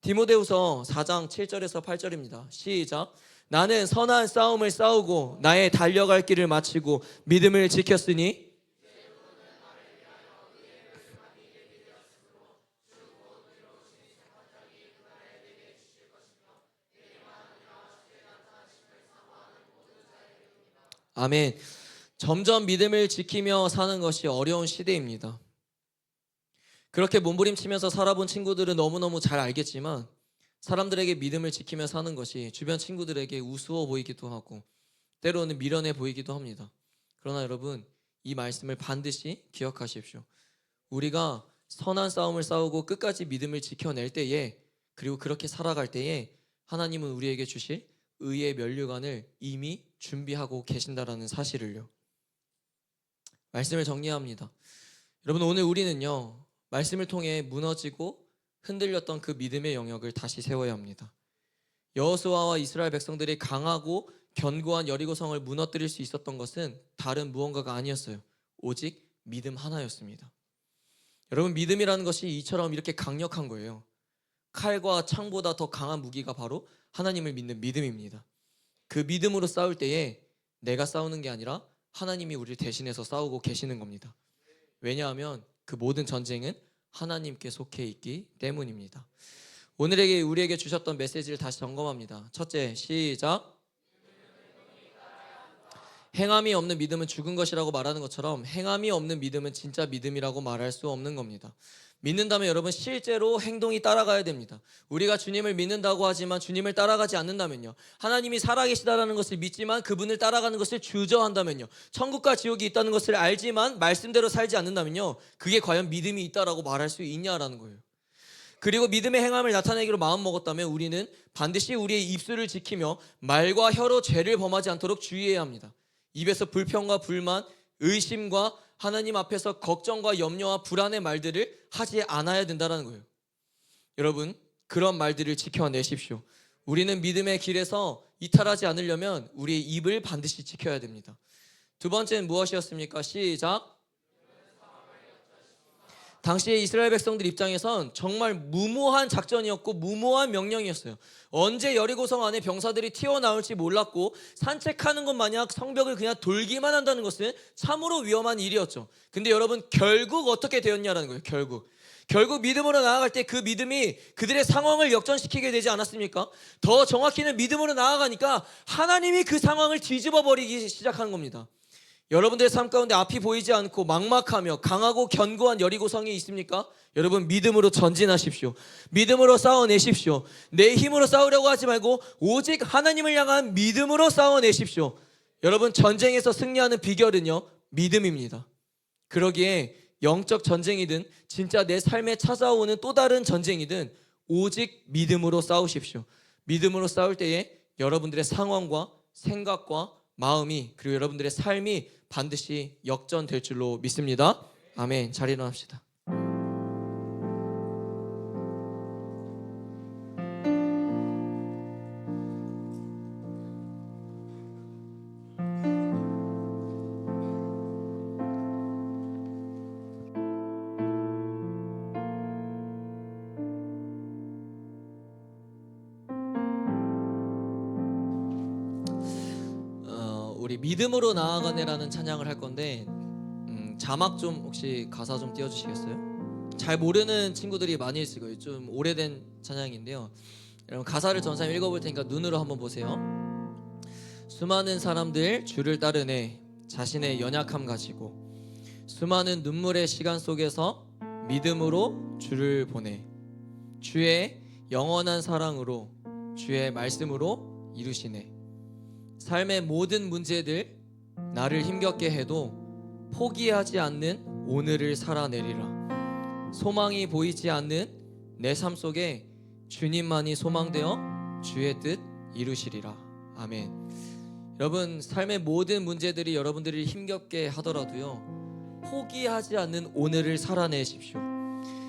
디모데후서 4장 7절에서 8절입니다. 시작. 나는 선한 싸움을 싸우고 나의 달려갈 길을 마치고 믿음을 지켰으니 아멘. 점점 믿음을 지키며 사는 것이 어려운 시대입니다. 그렇게 몸부림치면서 살아본 친구들은 너무너무 잘 알겠지만 사람들에게 믿음을 지키며 사는 것이 주변 친구들에게 우스워 보이기도 하고 때로는 미련해 보이기도 합니다. 그러나 여러분, 이 말씀을 반드시 기억하십시오. 우리가 선한 싸움을 싸우고 끝까지 믿음을 지켜낼 때에, 그리고 그렇게 살아갈 때에 하나님은 우리에게 주실 의의 면류관을 이미 준비하고 계신다라는 사실을요. 말씀을 정리합니다. 여러분, 오늘 우리는요, 말씀을 통해 무너지고 흔들렸던 그 믿음의 영역을 다시 세워야 합니다. 여호수아와 이스라엘 백성들이 강하고 견고한 여리고성을 무너뜨릴 수 있었던 것은 다른 무언가가 아니었어요. 오직 믿음 하나였습니다. 여러분, 믿음이라는 것이 이처럼 이렇게 강력한 거예요. 칼과 창보다 더 강한 무기가 바로 하나님을 믿는 믿음입니다. 그 믿음으로 싸울 때에 내가 싸우는 게 아니라 하나님이 우리를 대신해서 싸우고 계시는 겁니다. 왜냐하면 그 모든 전쟁은 하나님께 속해 있기 때문입니다. 오늘에게 우리에게 주셨던 메시지를 다시 점검합니다. 첫째, 시작. 행함이 없는 믿음은 죽은 것이라고 말하는 것처럼 행함이 없는 믿음은 진짜 믿음이라고 말할 수 없는 겁니다. 믿는다면 여러분 실제로 행동이 따라가야 됩니다. 우리가 주님을 믿는다고 하지만 주님을 따라가지 않는다면요, 하나님이 살아계시다라는 것을 믿지만 그분을 따라가는 것을 주저한다면요, 천국과 지옥이 있다는 것을 알지만 말씀대로 살지 않는다면요, 그게 과연 믿음이 있다라고 말할 수 있냐라는 거예요. 그리고 믿음의 행함을 나타내기로 마음먹었다면 우리는 반드시 우리의 입술을 지키며 말과 혀로 죄를 범하지 않도록 주의해야 합니다. 입에서 불평과 불만, 의심과 하나님 앞에서 걱정과 염려와 불안의 말들을 하지 않아야 된다는 거예요. 여러분, 그런 말들을 지켜내십시오. 우리는 믿음의 길에서 이탈하지 않으려면 우리의 입을 반드시 지켜야 됩니다. 두 번째는 무엇이었습니까? 시작. 당시에 이스라엘 백성들 입장에선 정말 무모한 작전이었고 무모한 명령이었어요. 언제 여리고성 안에 병사들이 튀어나올지 몰랐고 산책하는 것 마냥 성벽을 그냥 돌기만 한다는 것은 참으로 위험한 일이었죠. 근데 여러분, 결국 어떻게 되었냐라는 거예요. 결국 믿음으로 나아갈 때 그 믿음이 그들의 상황을 역전시키게 되지 않았습니까? 더 정확히는 믿음으로 나아가니까 하나님이 그 상황을 뒤집어 버리기 시작하는 겁니다. 여러분들의 삶 가운데 앞이 보이지 않고 막막하며 강하고 견고한 여리고성이 있습니까? 여러분, 믿음으로 전진하십시오. 믿음으로 싸워내십시오. 내 힘으로 싸우려고 하지 말고 오직 하나님을 향한 믿음으로 싸워내십시오. 여러분, 전쟁에서 승리하는 비결은요, 믿음입니다. 그러기에 영적 전쟁이든 진짜 내 삶에 찾아오는 또 다른 전쟁이든 오직 믿음으로 싸우십시오. 믿음으로 싸울 때에 여러분들의 상황과 생각과 마음이, 그리고 여러분들의 삶이 반드시 역전될 줄로 믿습니다. 아멘. 잘 일어납시다. 우리 믿음으로 나아가네라는 찬양을 할 건데 자막 좀 혹시 가사 좀 띄워주시겠어요? 잘 모르는 친구들이 많이 있을 거예요. 좀 오래된 찬양인데요. 여러분, 가사를 전사님 읽어볼 테니까 눈으로 한번 보세요. 수많은 사람들 주를 따르네 자신의 연약함 가지고 수많은 눈물의 시간 속에서 믿음으로 주를 보내 주의 영원한 사랑으로 주의 말씀으로 이루시네. 삶의 모든 문제들 나를 힘겹게 해도 포기하지 않는 오늘을 살아내리라. 소망이 보이지 않는 내 삶 속에 주님만이 소망되어 주의 뜻 이루시리라. 아멘. 여러분, 삶의 모든 문제들이 여러분들을 힘겹게 하더라도요, 포기하지 않는 오늘을 살아내십시오.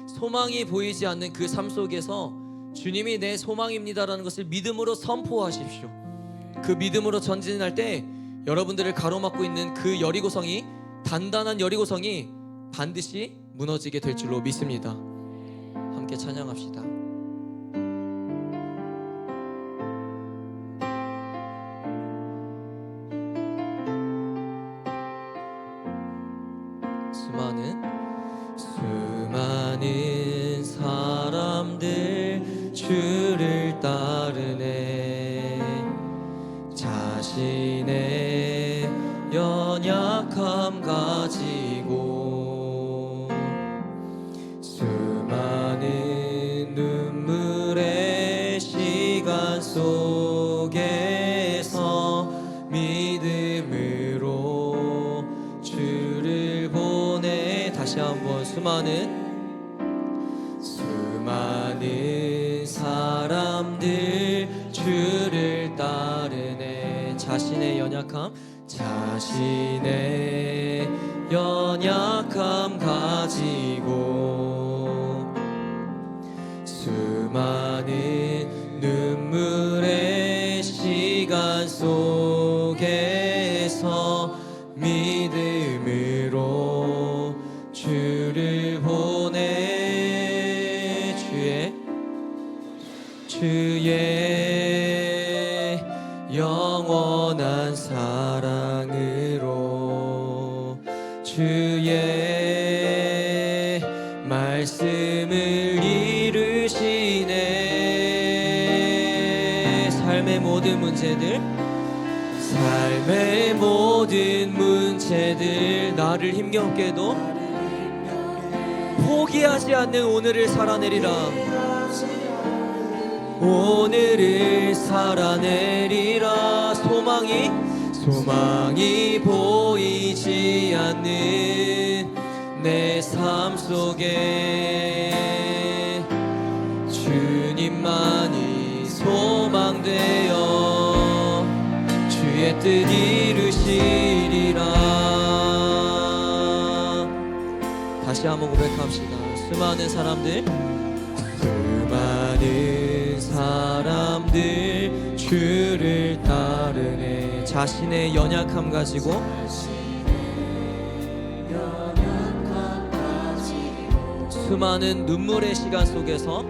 소망이 보이지 않는 그 삶 속에서 주님이 내 소망입니다라는 것을 믿음으로 선포하십시오. 그 믿음으로 전진할 때 여러분들을 가로막고 있는 그 여리고성이, 단단한 여리고성이 반드시 무너지게 될 줄로 믿습니다. 함께 찬양합시다. 수많은 사람들 주를 따르네 자신의 연약함 가지고 수많은 눈물의 시간 속에서 믿음으로 주를 보내. 다시 한번 수많은 사람들 주를 따르네. 자신의 연약함 가지고 수많은 눈물의 시간 속에서 믿음으로 주를 보내. 주의 영원한 사랑으로 주의 말씀을 이루시네. 삶의 모든 문제들 나를 힘겹게도 포기하지 않는 오늘을 살아내리라. 소망이 보이지 않는 내 삶 속에 주님만이 소망되어 주의 뜻 이루시리라. 다시 한번 고백합시다. 수많은 사람들 주를 따르네. 자신의 연약함 가지고 수많은 눈물의 시간 속에서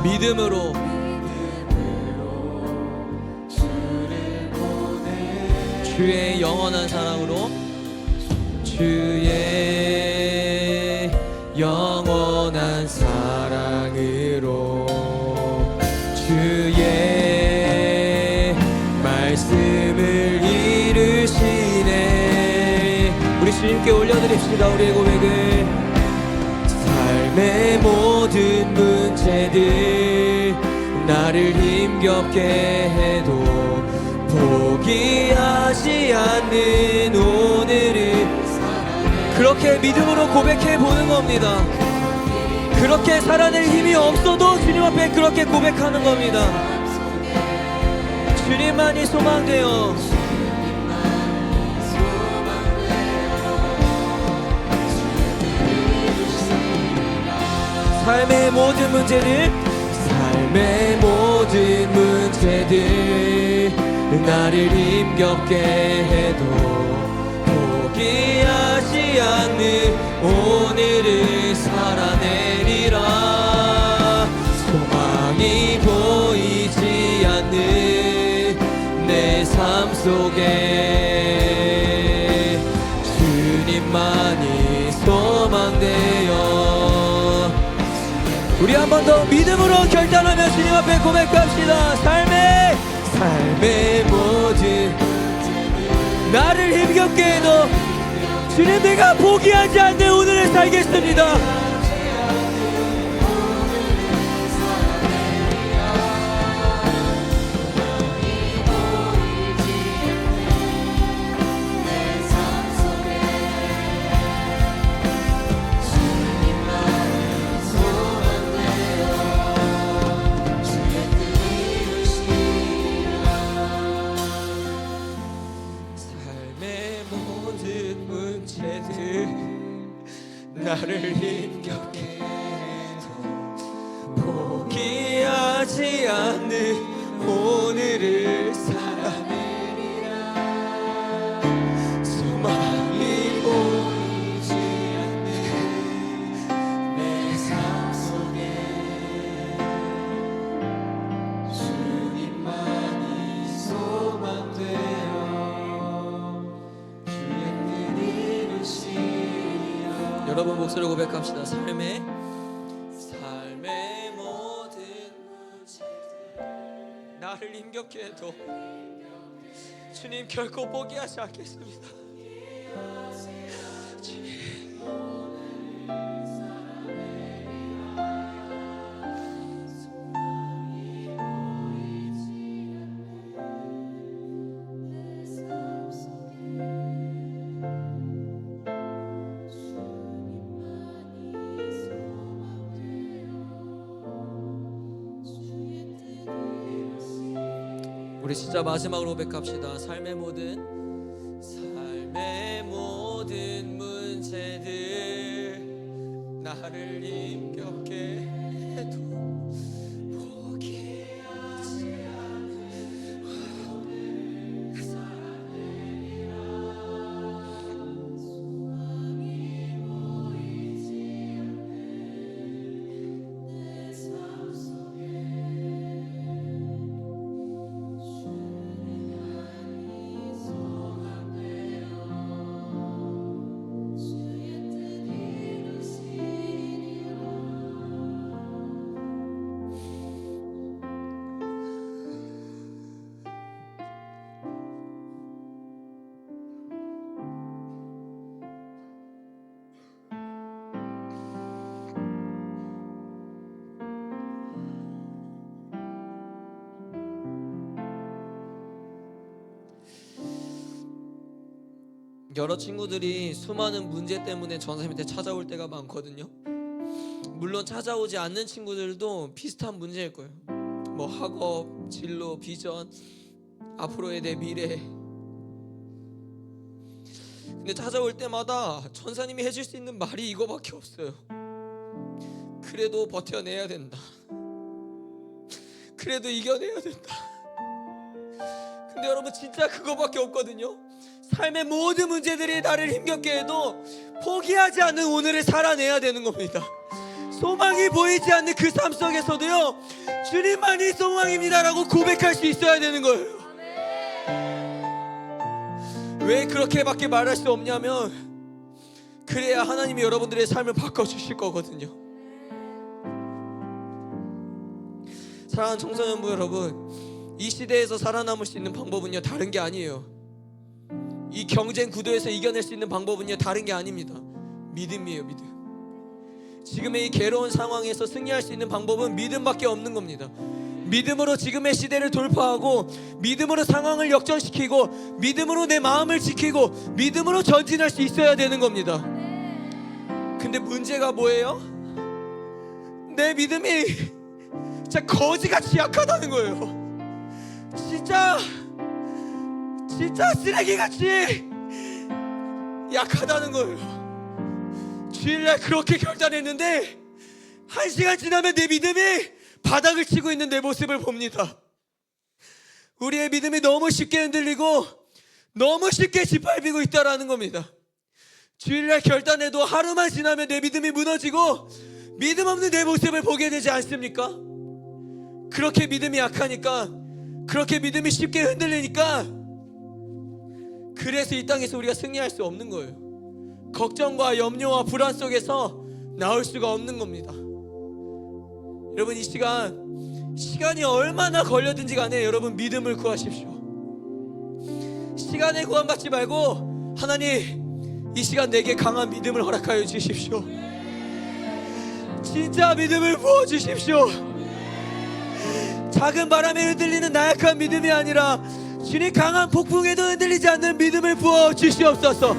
믿음으로 주의 영원한 사랑으로 주의 영원한 사랑으로 주의 말씀을 이루시네. 우리 주님께 올려드립시다. 우리의 고백을. 삶의 모든 문제들 나를 힘겹게 해도 포기하지 않는 오늘을 그렇게 믿음으로 고백해 보는 겁니다. 그렇게 살아낼 힘이 없어도 주님 앞에 그렇게 고백하는 겁니다. 주님만이 소망되어 삶의 모든 문제들 나를 힘겹게 해도 포기하지 않는 오늘을 살아내리라. 소망이 보이지 않는 내 삶 속에 주님만이 소망되어 우리 한 번 더 믿음으로 결단하며 주님 앞에 고백합시다. 삶의 모든 나를 힘겹게 해도 주님 내가 포기하지 않는 오늘을 살겠습니다. 나를 힘겹게 해도 포기하지 않는 오늘을 살아내리라. 소망이 보이지 않는 내 삶 속에 주님만이 소망되어 주의 뜻 이루시리라. 여러분 목소리로 고백합시다. 삶의 모든 문제들 나를 힘겹게 해도 주님 결코 포기하지 않겠습니다. 우리 진짜 마지막으로 고백합시다. 삶의 모든 문제들 나를 힘겹게 해도 포기하지 않는 오늘 살아내리라. 소망이 보이지 않는 내 삶 속에 여러 친구들이 수많은 문제 때문에 전사님한테 찾아올 때가 많거든요. 물론 찾아오지 않는 친구들도 비슷한 문제일 거예요. 뭐 학업, 진로, 비전, 앞으로의 내 미래. 근데 찾아올 때마다 전사님이 해줄 수 있는 말이 이거밖에 없어요. 그래도 버텨내야 된다. 그래도 이겨내야 된다. 근데 여러분 진짜 그거밖에 없거든요. 삶의 모든 문제들이 나를 힘겹게 해도 포기하지 않는 오늘을 살아내야 되는 겁니다. 소망이 보이지 않는 그 삶 속에서도요, 주님만이 소망입니다라고 고백할 수 있어야 되는 거예요. 왜 그렇게밖에 말할 수 없냐면, 그래야 하나님이 여러분들의 삶을 바꿔주실 거거든요. 사랑하는 청소년부 여러분, 이 시대에서 살아남을 수 있는 방법은요 다른 게 아니에요. 이 경쟁 구도에서 이겨낼 수 있는 방법은요 다른 게 아닙니다. 믿음이에요. 믿음. 지금의 이 괴로운 상황에서 승리할 수 있는 방법은 믿음밖에 없는 겁니다. 믿음으로 지금의 시대를 돌파하고, 믿음으로 상황을 역전시키고, 믿음으로 내 마음을 지키고, 믿음으로 전진할 수 있어야 되는 겁니다. 근데 문제가 뭐예요? 내 믿음이 진짜 거지같이 약하다는 거예요. 진짜 쓰레기같이 약하다는 거예요. 주일날 그렇게 결단했는데 1시간 지나면 내 믿음이 바닥을 치고 있는 내 모습을 봅니다. 우리의 믿음이 너무 쉽게 흔들리고 너무 쉽게 짓밟히고 있다라는 겁니다. 주일날 결단해도 하루만 지나면 내 믿음이 무너지고 믿음 없는 내 모습을 보게 되지 않습니까? 그렇게 믿음이 약하니까, 그렇게 믿음이 쉽게 흔들리니까, 그래서 이 땅에서 우리가 승리할 수 없는 거예요. 걱정과 염려와 불안 속에서 나올 수가 없는 겁니다. 여러분, 이 시간이 얼마나 걸려든지 간에 여러분 믿음을 구하십시오. 시간에 구원받지 말고, 하나님 이 시간 내게 강한 믿음을 허락하여 주십시오. 진짜 믿음을 부어주십시오. 작은 바람에 흔들리는 나약한 믿음이 아니라 주님 강한 폭풍에도 흔들리지 않는 믿음을 부어 주시옵소서.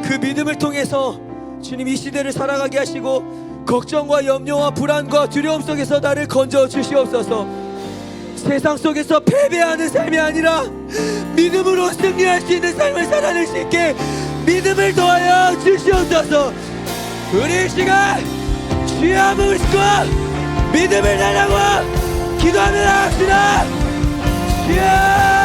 그 믿음을 통해서 주님 이 시대를 살아가게 하시고, 걱정과 염려와 불안과 두려움 속에서 나를 건져 주시옵소서. 세상 속에서 패배하는 삶이 아니라 믿음으로 승리할 수 있는 삶을 살아낼 수 있게 믿음을 더하여 주시옵소서. 우리 이 시간 주의 함을 믿고 믿음을 달라고 기도하며 나갑시다. Yeah!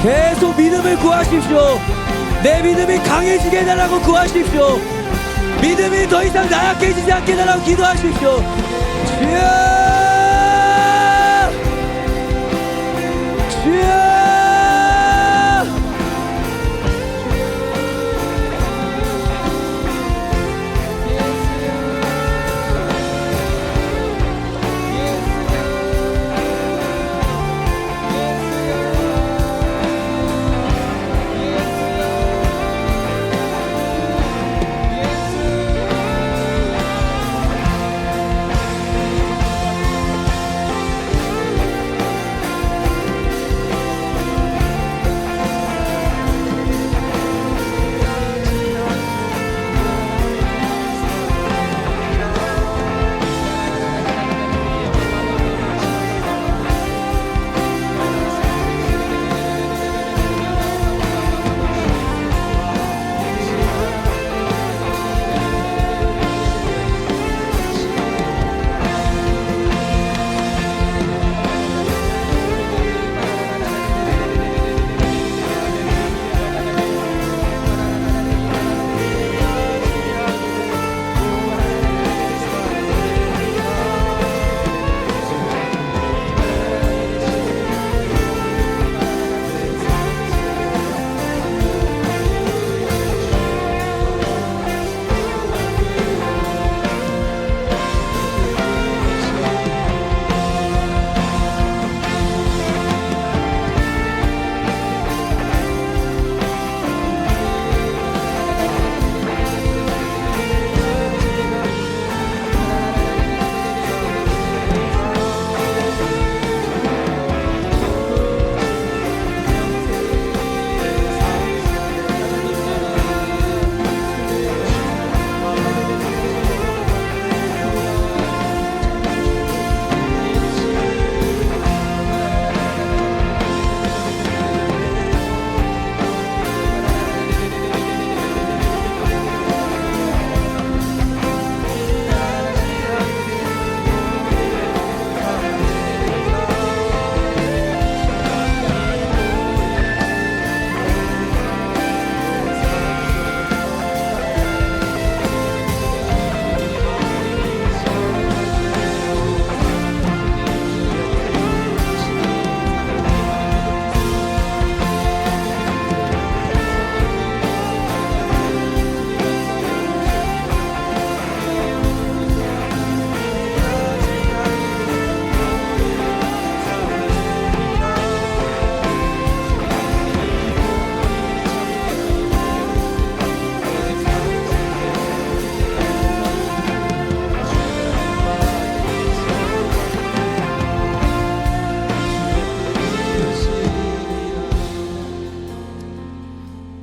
계속 믿음을 구하십시오. 내 믿음이 강해지게 해달라고 구하십시오. 믿음이 더 이상 나약해지지 않게 해달라고 기도하십시오. 주여, 주여.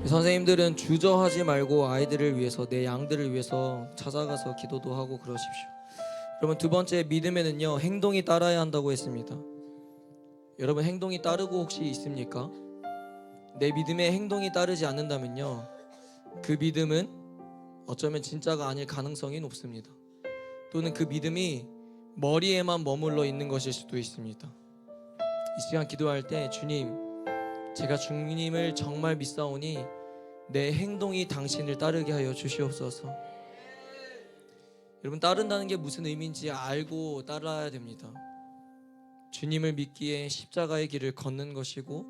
선생님들은 주저하지 말고 아이들을 위해서, 내 양들을 위해서 찾아가서 기도도 하고 그러십시오. 여러분, 두 번째 믿음에는요, 행동이 따라야 한다고 했습니다. 여러분, 행동이 따르고 혹시 있습니까? 내 믿음에 행동이 따르지 않는다면요, 그 믿음은 어쩌면 진짜가 아닐 가능성이 높습니다. 또는 그 믿음이 머리에만 머물러 있는 것일 수도 있습니다. 이 시간 기도할 때, 주님, 제가 주님을 정말 믿사오니 내 행동이 당신을 따르게 하여 주시옵소서. 여러분, 따른다는 게 무슨 의미인지 알고 따라야 됩니다. 주님을 믿기에 십자가의 길을 걷는 것이고,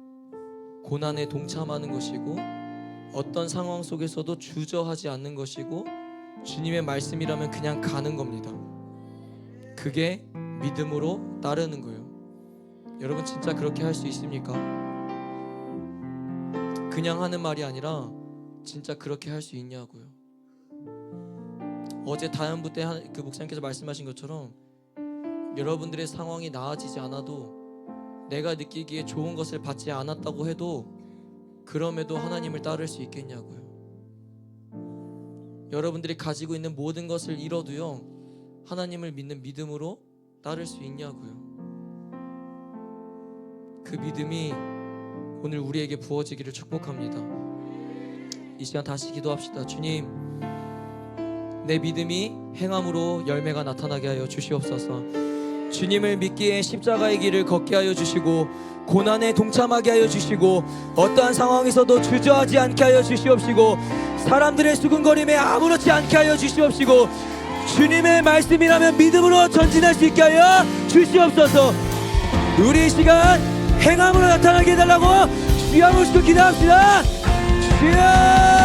고난에 동참하는 것이고, 어떤 상황 속에서도 주저하지 않는 것이고, 주님의 말씀이라면 그냥 가는 겁니다. 그게 믿음으로 따르는 거예요. 여러분, 진짜 그렇게 할 수 있습니까? 그냥 하는 말이 아니라 진짜 그렇게 할 수 있냐고요. 어제 다연부 때 그 목사님께서 말씀하신 것처럼 여러분들의 상황이 나아지지 않아도, 내가 느끼기에 좋은 것을 받지 않았다고 해도 그럼에도 하나님을 따를 수 있겠냐고요. 여러분들이 가지고 있는 모든 것을 잃어도요, 하나님을 믿는 믿음으로 따를 수 있냐고요. 그 믿음이 오늘 우리에게 부어지기를 축복합니다. 이 시간 다시 기도합시다. 주님, 내 믿음이 행함으로 열매가 나타나게 하여 주시옵소서. 주님을 믿기에 십자가의 길을 걷게 하여 주시고 고난에 동참하게 하여 주시고 어떠한 상황에서도 주저하지 않게 하여 주시옵시고 사람들의 수군거림에 아무렇지 않게 하여 주시옵시고 주님의 말씀이라면 믿음으로 전진할 수 있게 하여 주시옵소서. 우리 이 시간 행함으로 나타나게 해달라고 주여 한번 씩 기도합시다. 주여.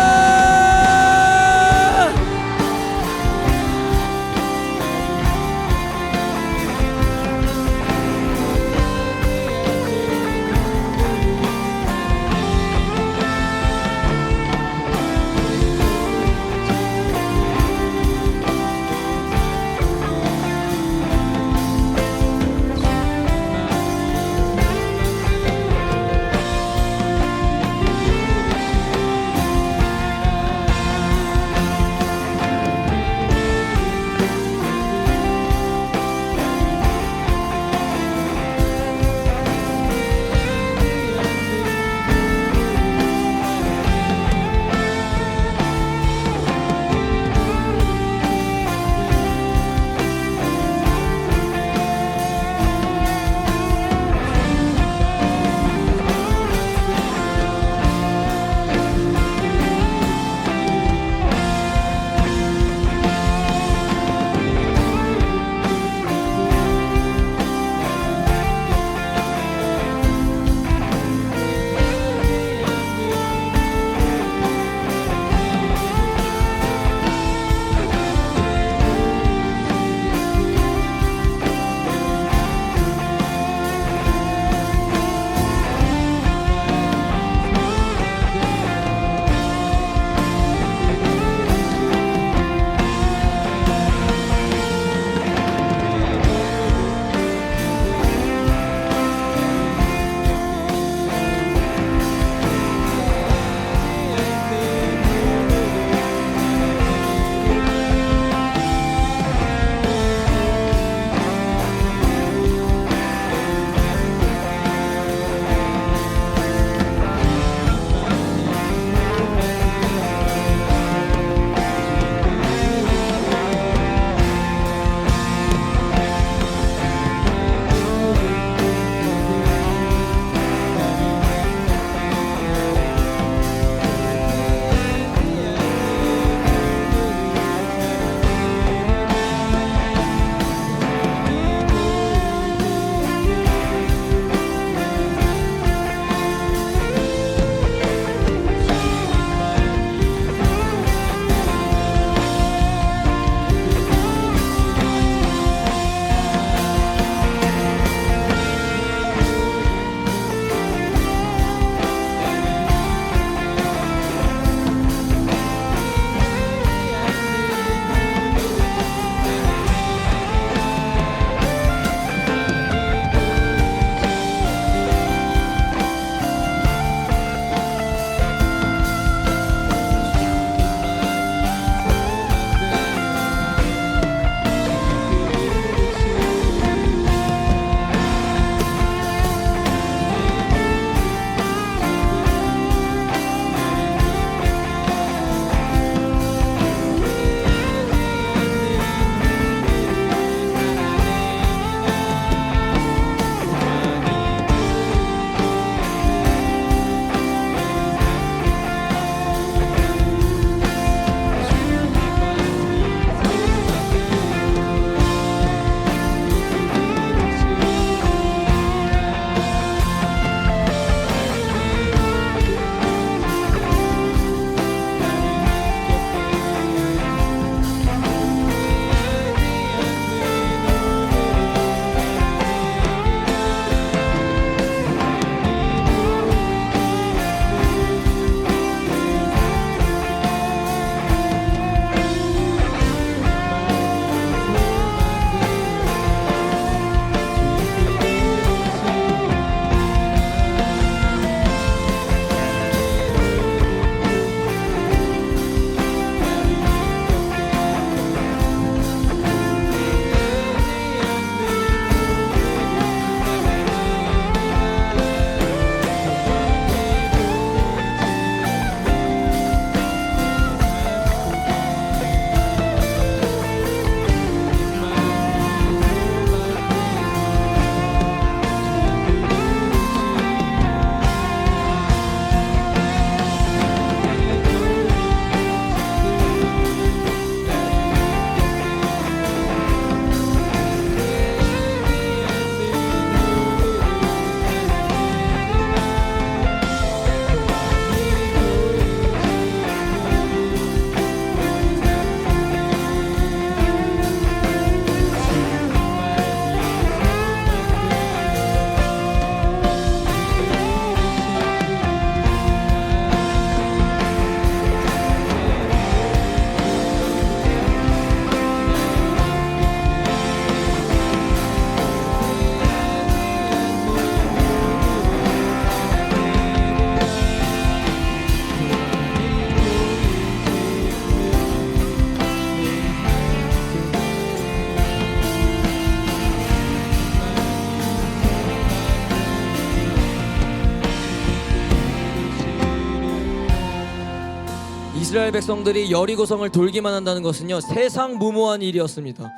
이스라엘 백성들이 여리고성을 돌기만 한다는 것은요, 세상 무모한 일이었습니다.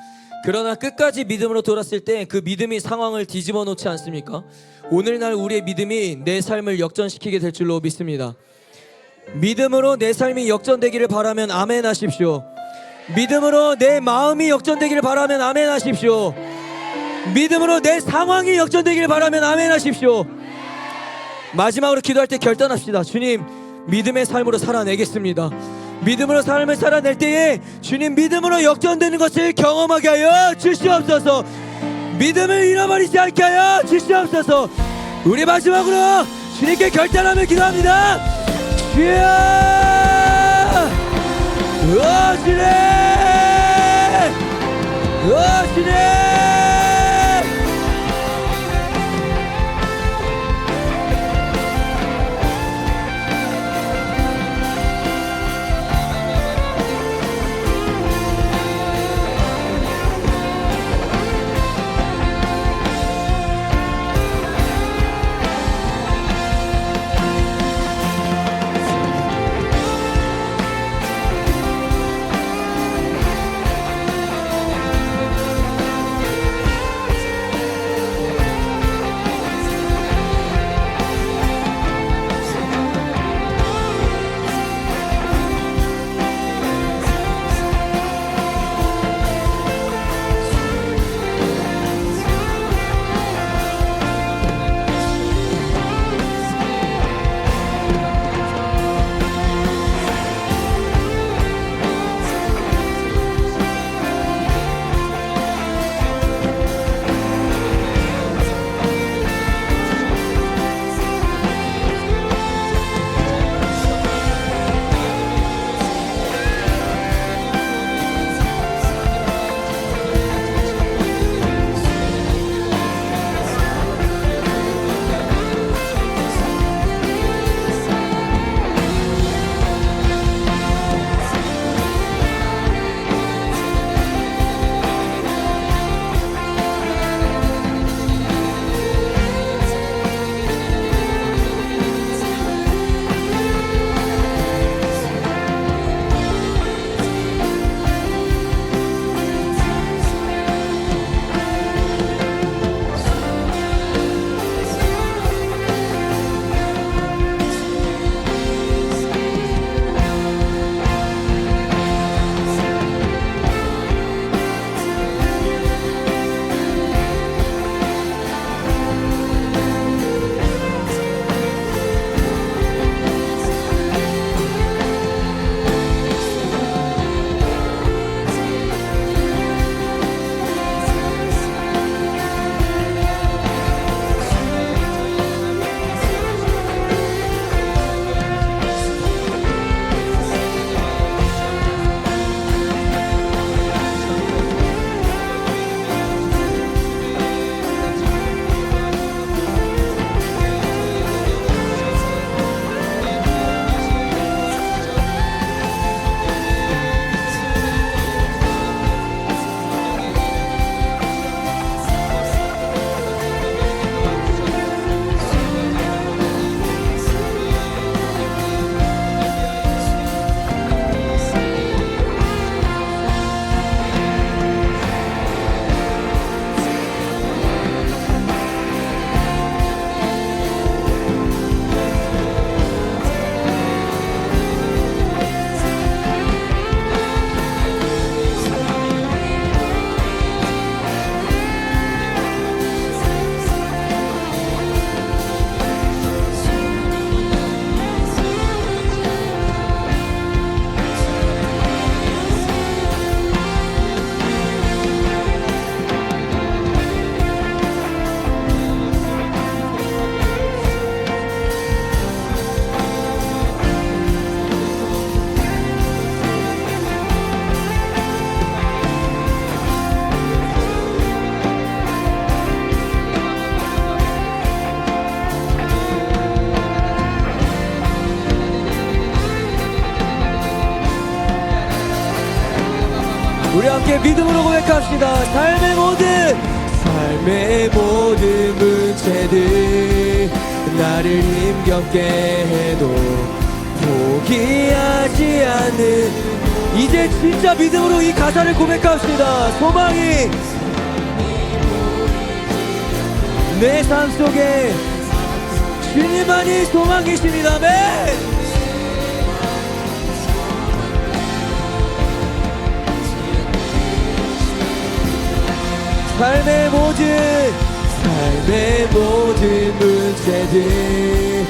그러나 끝까지 믿음으로 돌았을 때 그 믿음이 상황을 뒤집어 놓지 않습니까? 오늘날 우리의 믿음이 내 삶을 역전시키게 될 줄로 믿습니다. 믿음으로 내 삶이 역전되기를 바라면 아멘 하십시오. 믿음으로 내 마음이 역전되기를 바라면 아멘 하십시오. 믿음으로 내 상황이 역전되기를 바라면 아멘 하십시오. 마지막으로 기도할 때 결단합시다. 주님, 믿음의 삶으로 살아내겠습니다. 믿음으로 삶을 살아낼 때에 주님, 믿음으로 역전되는 것을 경험하게 하여 주시옵소서. 믿음을 잃어버리지 않게 하여 주시옵소서. 우리 마지막으로 주님께 결단하며 기도합니다. 주여, 주님, 주님. 우리 함께 믿음으로 고백합시다. 삶의 모든 문제들 나를 힘겹게 해도 포기하지 않는. 이제 진짜 믿음으로 이 가사를 고백합시다. 소망이 내 삶 속에 주님만이 소망이십니다. 아멘. 삶의 모든 문제들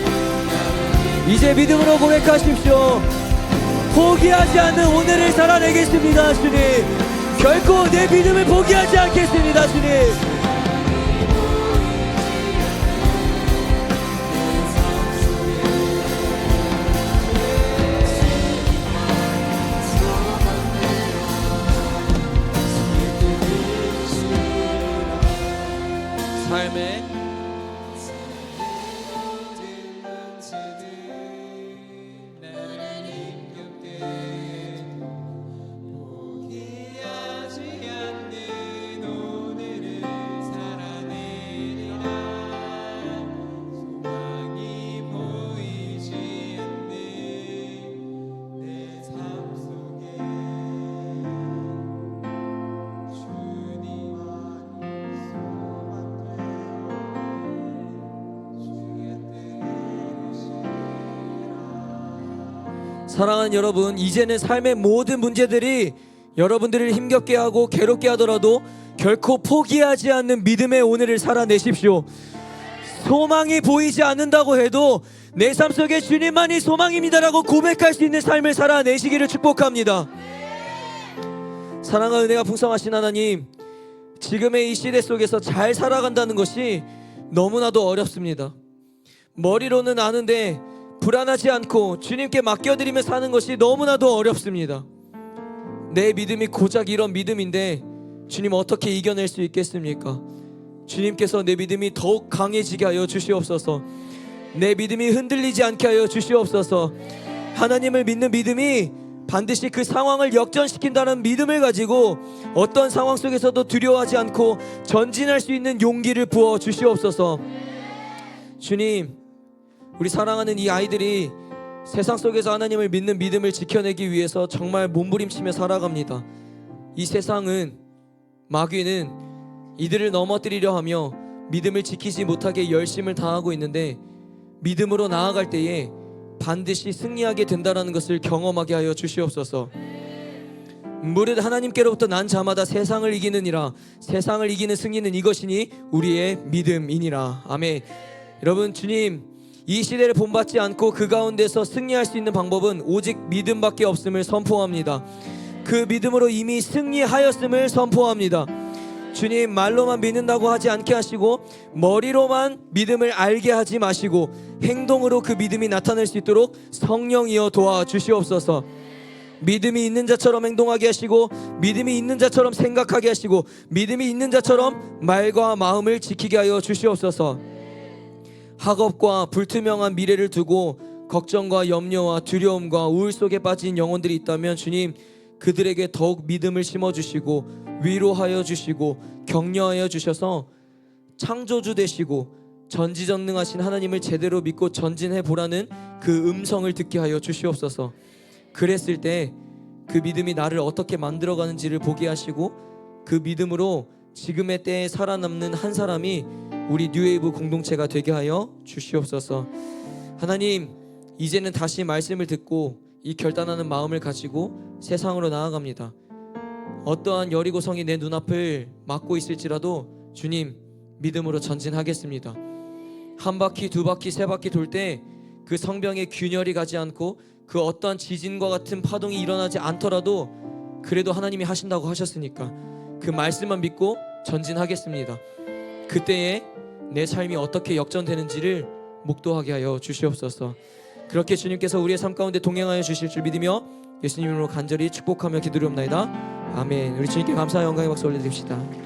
이제 믿음으로 고백하십시오. 포기하지 않는 오늘을 살아내겠습니다. 주님, 결코 내 믿음을 포기하지 않겠습니다. 주님. 삶의 사랑하는 여러분, 이제는 삶의 모든 문제들이 여러분들을 힘겹게 하고 괴롭게 하더라도 결코 포기하지 않는 믿음의 오늘을 살아내십시오. 소망이 보이지 않는다고 해도 내 삶 속에 주님만이 소망입니다라고 고백할 수 있는 삶을 살아내시기를 축복합니다. 사랑과 은혜가 풍성하신 하나님, 지금의 이 시대 속에서 잘 살아간다는 것이 너무나도 어렵습니다. 머리로는 아는데 불안하지 않고 주님께 맡겨드리며 사는 것이 너무나도 어렵습니다. 내 믿음이 고작 이런 믿음인데 주님 어떻게 이겨낼 수 있겠습니까? 주님께서 내 믿음이 더욱 강해지게 하여 주시옵소서. 내 믿음이 흔들리지 않게 하여 주시옵소서. 하나님을 믿는 믿음이 반드시 그 상황을 역전시킨다는 믿음을 가지고 어떤 상황 속에서도 두려워하지 않고 전진할 수 있는 용기를 부어 주시옵소서. 주님, 우리 사랑하는 이 아이들이 세상 속에서 하나님을 믿는 믿음을 지켜내기 위해서 정말 몸부림치며 살아갑니다. 이 세상은, 마귀는 이들을 넘어뜨리려 하며 믿음을 지키지 못하게 열심을 다하고 있는데, 믿음으로 나아갈 때에 반드시 승리하게 된다는 것을 경험하게 하여 주시옵소서. 무릇 하나님께로부터 난 자마다 세상을 이기느니라. 세상을 이기는 승리는 이것이니 우리의 믿음이니라. 아멘. 여러분, 주님 이 시대를 본받지 않고 그 가운데서 승리할 수 있는 방법은 오직 믿음밖에 없음을 선포합니다. 그 믿음으로 이미 승리하였음을 선포합니다. 주님, 말로만 믿는다고 하지 않게 하시고 머리로만 믿음을 알게 하지 마시고 행동으로 그 믿음이 나타날 수 있도록 성령이여 도와주시옵소서. 믿음이 있는 자처럼 행동하게 하시고 믿음이 있는 자처럼 생각하게 하시고 믿음이 있는 자처럼 말과 마음을 지키게 하여 주시옵소서. 학업과 불투명한 미래를 두고 걱정과 염려와 두려움과 우울 속에 빠진 영혼들이 있다면 주님, 그들에게 더욱 믿음을 심어주시고 위로하여 주시고 격려하여 주셔서 창조주 되시고 전지전능하신 하나님을 제대로 믿고 전진해 보라는 그 음성을 듣게 하여 주시옵소서. 그랬을 때 그 믿음이 나를 어떻게 만들어가는지를 보게 하시고 그 믿음으로 지금의 때에 살아남는 한 사람이 우리 뉴웨이브 공동체가 되게 하여 주시옵소서. 하나님, 이제는 다시 말씀을 듣고 이 결단하는 마음을 가지고 세상으로 나아갑니다. 어떠한 여리고성이 내 눈앞을 막고 있을지라도 주님, 믿음으로 전진하겠습니다. 한 바퀴, 두 바퀴, 세 바퀴 돌 때 그 성벽에 균열이 가지 않고 그 어떠한 지진과 같은 파동이 일어나지 않더라도 그래도 하나님이 하신다고 하셨으니까 그 말씀만 믿고 전진하겠습니다. 그때에 내 삶이 어떻게 역전되는지를 묵도하게 하여 주시옵소서. 그렇게 주님께서 우리의 삶 가운데 동행하여 주실 줄 믿으며 예수님 이름으로 간절히 축복하며 기도드리옵나이다. 아멘. 우리 주님께 감사와 영광의 박수 올려드립시다.